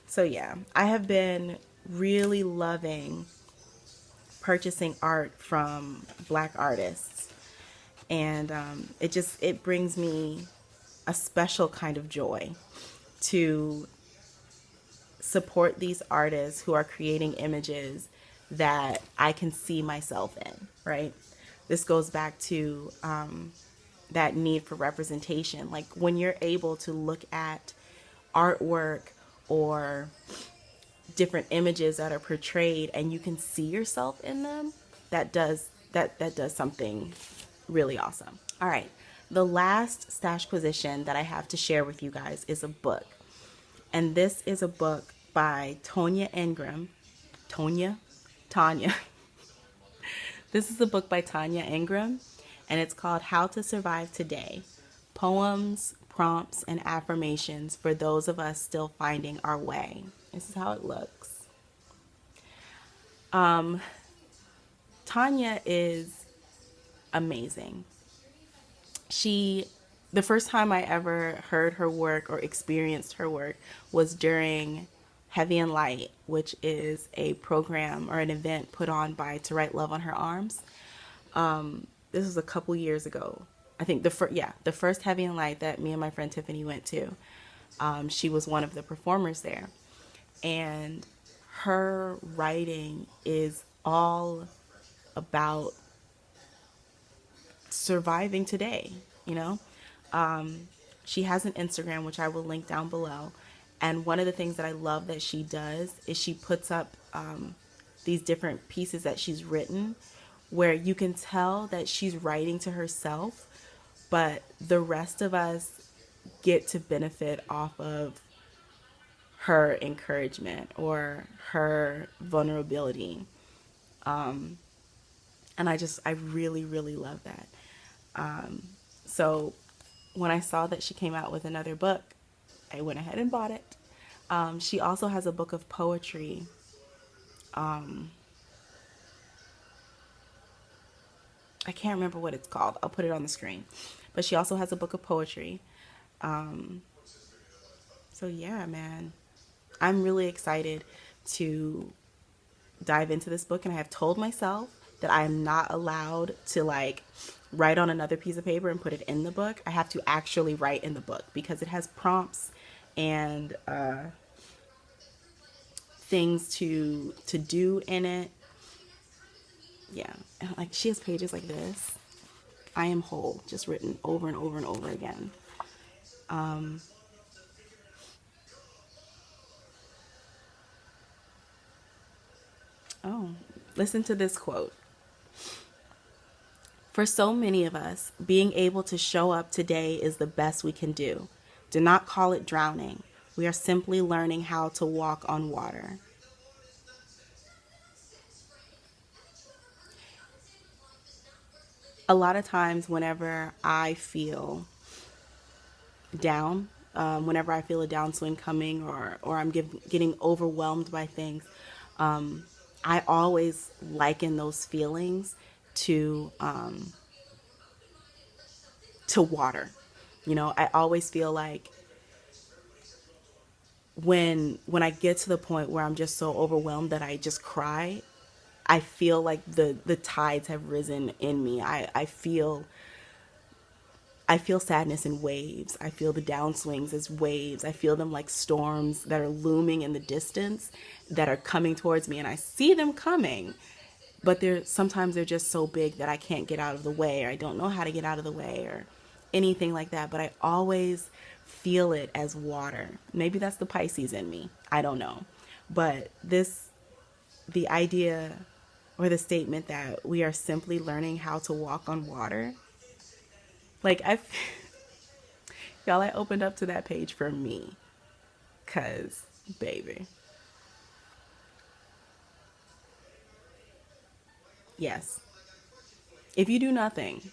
So yeah, I have been really loving purchasing art from Black artists. And it brings me a special kind of joy to support these artists who are creating images that I can see myself in, right? This goes back to that need for representation. Like when you're able to look at artwork or different images that are portrayed and you can see yourself in them, that does something really awesome. All right. The last stash position that I have to share with you guys is a book. And this is a book by Tonya Ingram. Tonya? Tonya. This is a book by Tonya Ingram, and it's called How to Survive Today: Poems, Prompts, and Affirmations for Those of Us Still Finding Our Way. This is how it looks. Tonya is amazing. The first time I ever heard her work or experienced her work was during Heavy and Light, which is a program or an event put on by To Write Love on Her Arms. This was a couple years ago. I think the first Heavy and Light that me and my friend Tiffany went to. She was one of the performers there. And her writing is all about surviving today, you know? She has an Instagram, which I will link down below. And one of the things that I love that she does is she puts up these different pieces that she's written where you can tell that she's writing to herself, but the rest of us get to benefit off of her encouragement or her vulnerability. And I really, really love that. So when I saw that she came out with another book, I went ahead and bought it. She also has a book of poetry. I can't remember what it's called. I'll put it on the screen. But she also has a book of poetry. So yeah, man. I'm really excited to dive into this book, and I have told myself that I am not allowed to like write on another piece of paper and put it in the book. I have to actually write in the book because it has prompts and things to do in it. Yeah, like she has pages like this. I am whole, just written over and over and over again. Oh, listen to this quote. For so many of us, being able to show up today is the best we can do. Do not call it drowning. We are simply learning how to walk on water. A lot of times whenever I feel down, whenever I feel a downswing coming or I'm getting overwhelmed by things, I always liken those feelings to water. You know, I always feel like when I get to the point where I'm just so overwhelmed that I just cry, I feel like the tides have risen in me. I feel sadness in waves. I feel the downswings as waves. I feel them like storms that are looming in the distance that are coming towards me, and I see them coming, but sometimes they're just so big that I can't get out of the way, or I don't know how to get out of the way, or anything like that. But I always feel it as water. Maybe that's the Pisces in me. I don't know. But the idea or the statement that we are simply learning how to walk on water, like y'all, I opened up to that page for me, 'cause baby, yes, if you do nothing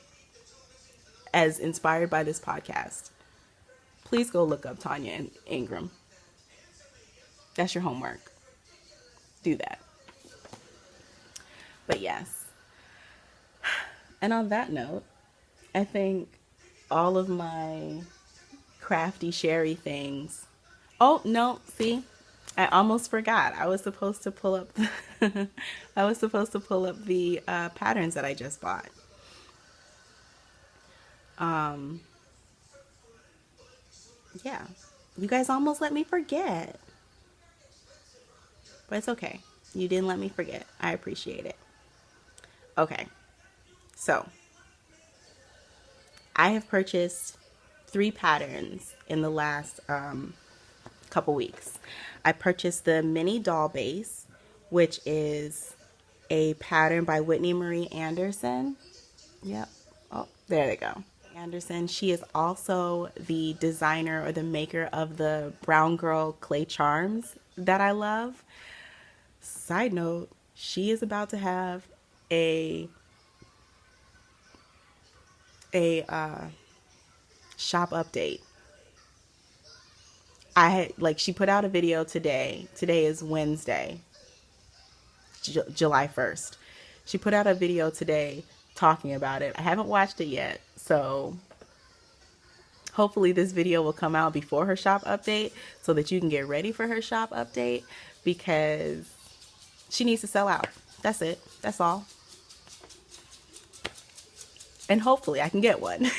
as inspired by this podcast, please go look up Tonya Ingram. That's your homework. Do that. But yes. And on that note, I think all of my crafty sherry things. Oh, no, see? I almost forgot. I was supposed to pull up I was supposed to pull up the patterns that I just bought. Yeah. You guys almost let me forget. But it's okay. You didn't let me forget. I appreciate it. Okay. So, I have purchased 3 patterns in the last couple weeks. I purchased the mini doll base, which is a pattern by Whitney Marie Anderson. Yep. Oh, there they go. Anderson. She is also the designer or the maker of the Brown Girl clay charms that I love. Side note, she is about to have a shop update. She put out a video today. Today is Wednesday, July 1st. She put out a video today talking about it. I haven't watched it yet, so hopefully this video will come out before her shop update so that you can get ready for her shop update, because she needs to sell out. That's it. That's all. And hopefully I can get one.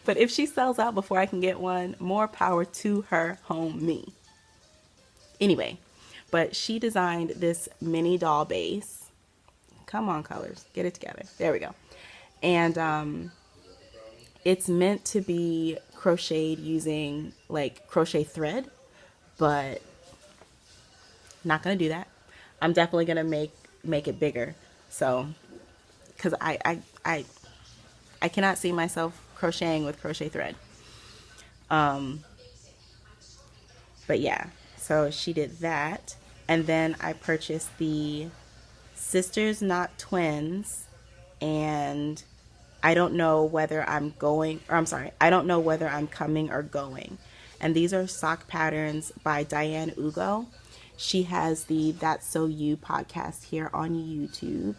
But if she sells out before I can get one, more power to her, homie. Anyway, but she designed this mini doll base. Come on, colors. Get it together. There we go. And it's meant to be crocheted using like crochet thread, but not going to do that. I'm definitely going to make it bigger. So, because I cannot see myself crocheting with crochet thread. But yeah, so she did that. And then I purchased the Sisters Not Twins, and I don't know whether I'm going, or I'm sorry, I don't know whether I'm coming or going. And these are sock patterns by Diane Ugo. She has the That's So You podcast here on YouTube.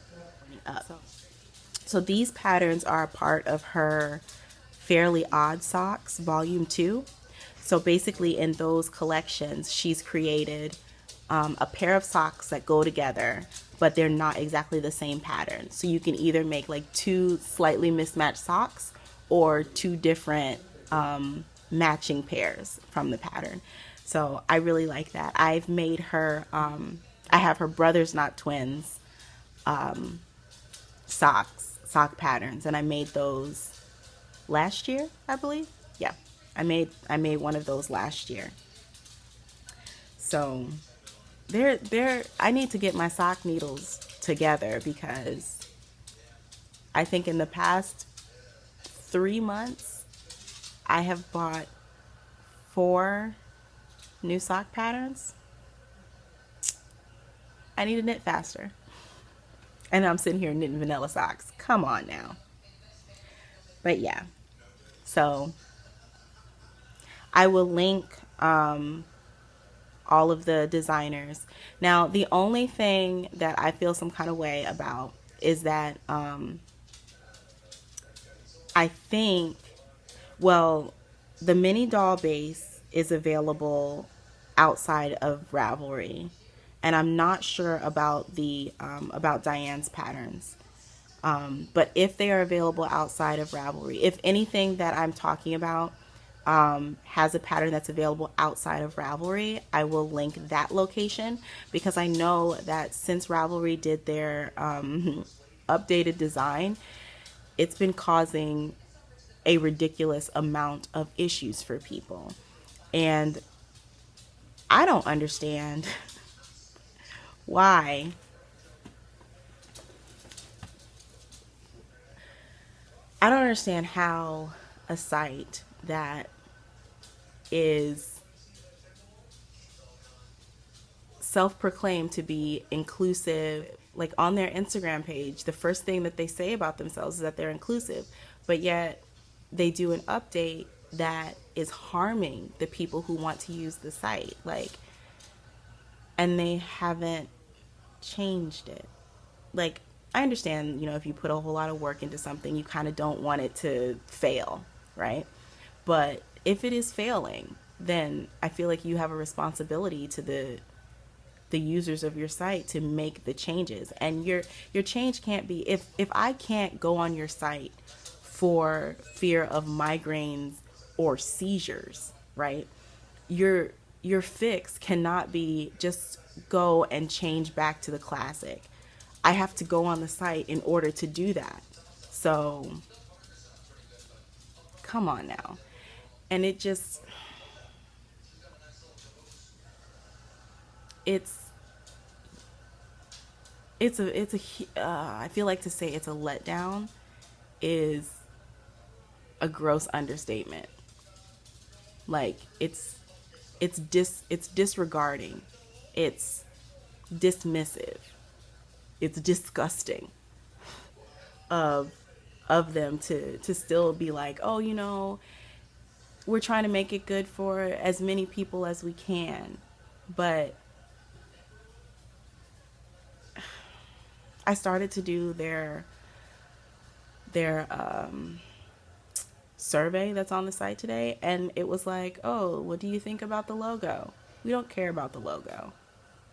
So these patterns are a part of her Fairly Odd Socks Volume 2. So basically in those collections, she's created a pair of socks that go together, but they're not exactly the same pattern. So you can either make like 2 slightly mismatched socks or 2 different matching pairs from the pattern. So I really like that. I've made her, I have her Brothers Not Twins sock patterns, and I made those last year, I believe. Yeah, I made one of those last year. So I need to get my sock needles together, because I think in the past 3 months I have bought 4 new sock patterns. I need to knit faster. And I'm sitting here knitting vanilla socks. Come on now. But yeah. So I will link all of the designers. Now, the only thing that I feel some kind of way about is that I think, well, the mini doll base is available outside of Ravelry, and I'm not sure about the about Diane's patterns. But if they are available outside of Ravelry, if anything that I'm talking about has a pattern that's available outside of Ravelry, I will link that location, because I know that since Ravelry did their updated design, it's been causing a ridiculous amount of issues for people. And I don't understand why I don't understand how a site that is self-proclaimed to be inclusive, like on their Instagram page, the first thing that they say about themselves is that they're inclusive, but yet they do an update that is harming the people who want to use the site, and they haven't changed it. Like, I understand, if you put a whole lot of work into something, you kind of don't want it to fail, right? But if it is failing, then I feel like you have a responsibility to the users of your site to make the changes. And your change can't be, if I can't go on your site for fear of migraines or seizures, right? Your fix cannot be just go and change back to the classic. I have to go on the site in order to do that. So come on now. And it just, I feel like to say it's a letdown is a gross understatement. Like it's disregarding, it's dismissive, it's disgusting of them to still be like, oh, you know, we're trying to make it good for as many people as we can. But I started to do their survey that's on the site today, and it was like, oh, what do you think about the logo? We don't care about the logo.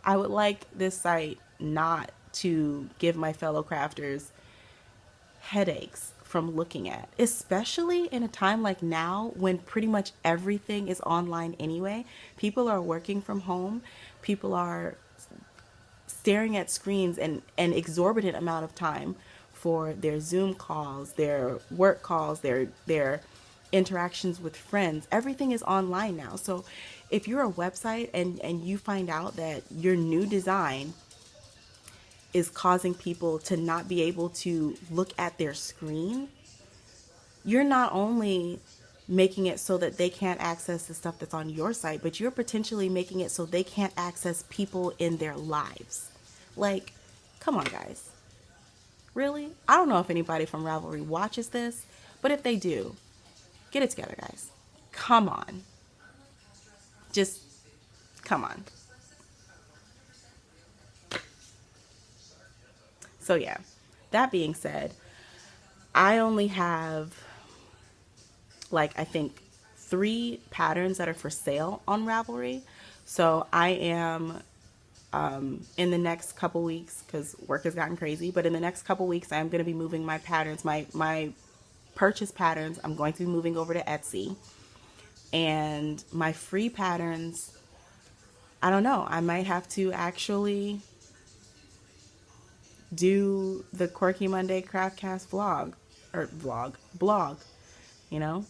I would like this site not to give my fellow crafters headaches from looking at, especially in a time like now when pretty much everything is online anyway. People are working from home. People are staring at screens and an exorbitant amount of time for their Zoom calls, their work calls, their interactions with friends. Everything is online now. So if you're a website and you find out that your new design is causing people to not be able to look at their screen, you're not only making it so that they can't access the stuff that's on your site, but you're potentially making it so they can't access people in their lives. Like, come on, guys. Really? I don't know if anybody from Ravelry watches this, but if they do, get it together, guys. Come on. Just come on. So yeah, that being said, I only have like, I think 3 patterns that are for sale on Ravelry. So I am in the next couple weeks, because work has gotten crazy, but in the next couple weeks I'm going to be moving my patterns, my purchase patterns, I'm going to be moving over to Etsy. And my free patterns, I don't know, I might have to actually do the Quirky Monday Craftcast blog, you know,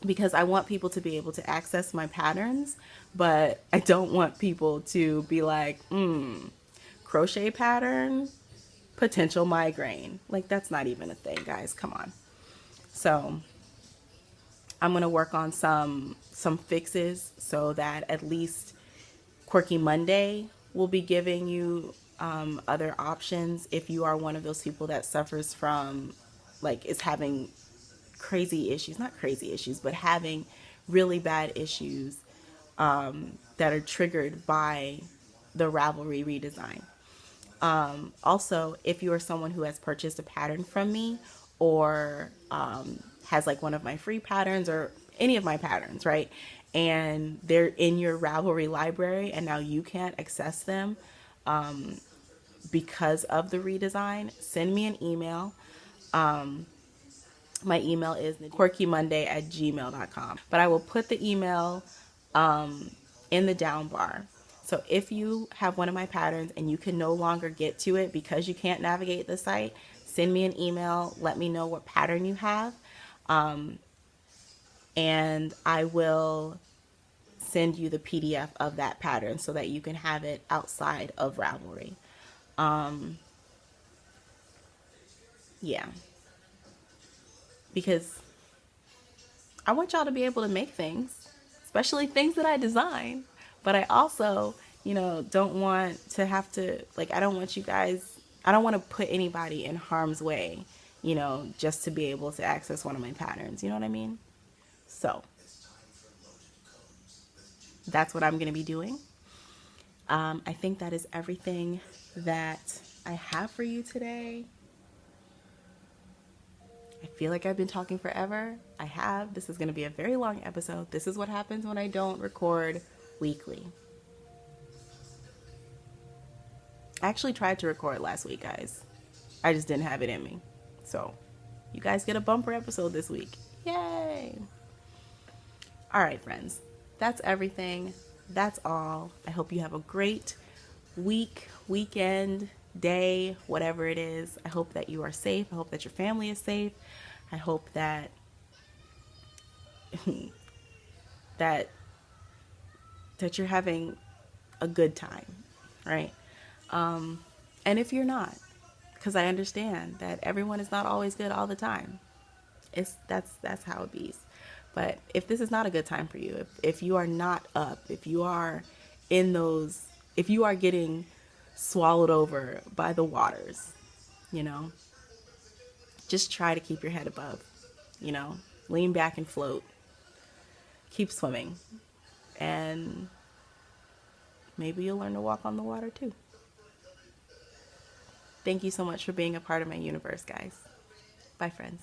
because I want people to be able to access my patterns, but I don't want people to be like, crochet pattern, potential migraine. Like, that's not even a thing, guys. Come on. So I'm going to work on some fixes so that at least Quirky Monday will be giving you other options if you are one of those people that suffers from, like, is having crazy issues, not crazy issues, but having really bad issues that are triggered by the Ravelry redesign. Also, if you are someone who has purchased a pattern from me or has like one of my free patterns or any of my patterns, right? And they're in your Ravelry library and now you can't access them because of the redesign, send me an email. My email is quirkymonday@gmail.com. But I will put the email in the down bar. So if you have one of my patterns and you can no longer get to it because you can't navigate the site, send me an email. Let me know what pattern you have. And I will send you the PDF of that pattern so that you can have it outside of Ravelry. Yeah. Because I want y'all to be able to make things, especially things that I design. But I also, you know, don't want to have to, like, I don't want you guys, I don't want to put anybody in harm's way, you know, just to be able to access one of my patterns. You know what I mean? So that's what I'm going to be doing. I think that is everything that I have for you today. I feel like I've been talking forever. I have. This is going to be a very long episode. This is what happens when I don't record weekly. I actually tried to record last week, guys. I just didn't have it in me. So, you guys get a bumper episode this week. Yay! All right, friends. That's everything. That's all. I hope you have a great week, weekend, day, whatever it is. I hope that you are safe. I hope that your family is safe. I hope that that you're having a good time, right? And if you're not, because I understand that everyone is not always good all the time. That's how it be. But if this is not a good time for you, if you are not up, if you are if you are getting swallowed over by the waters, just try to keep your head above, lean back and float, keep swimming, and maybe you'll learn to walk on the water too. Thank you so much for being a part of my universe, guys. Bye, friends.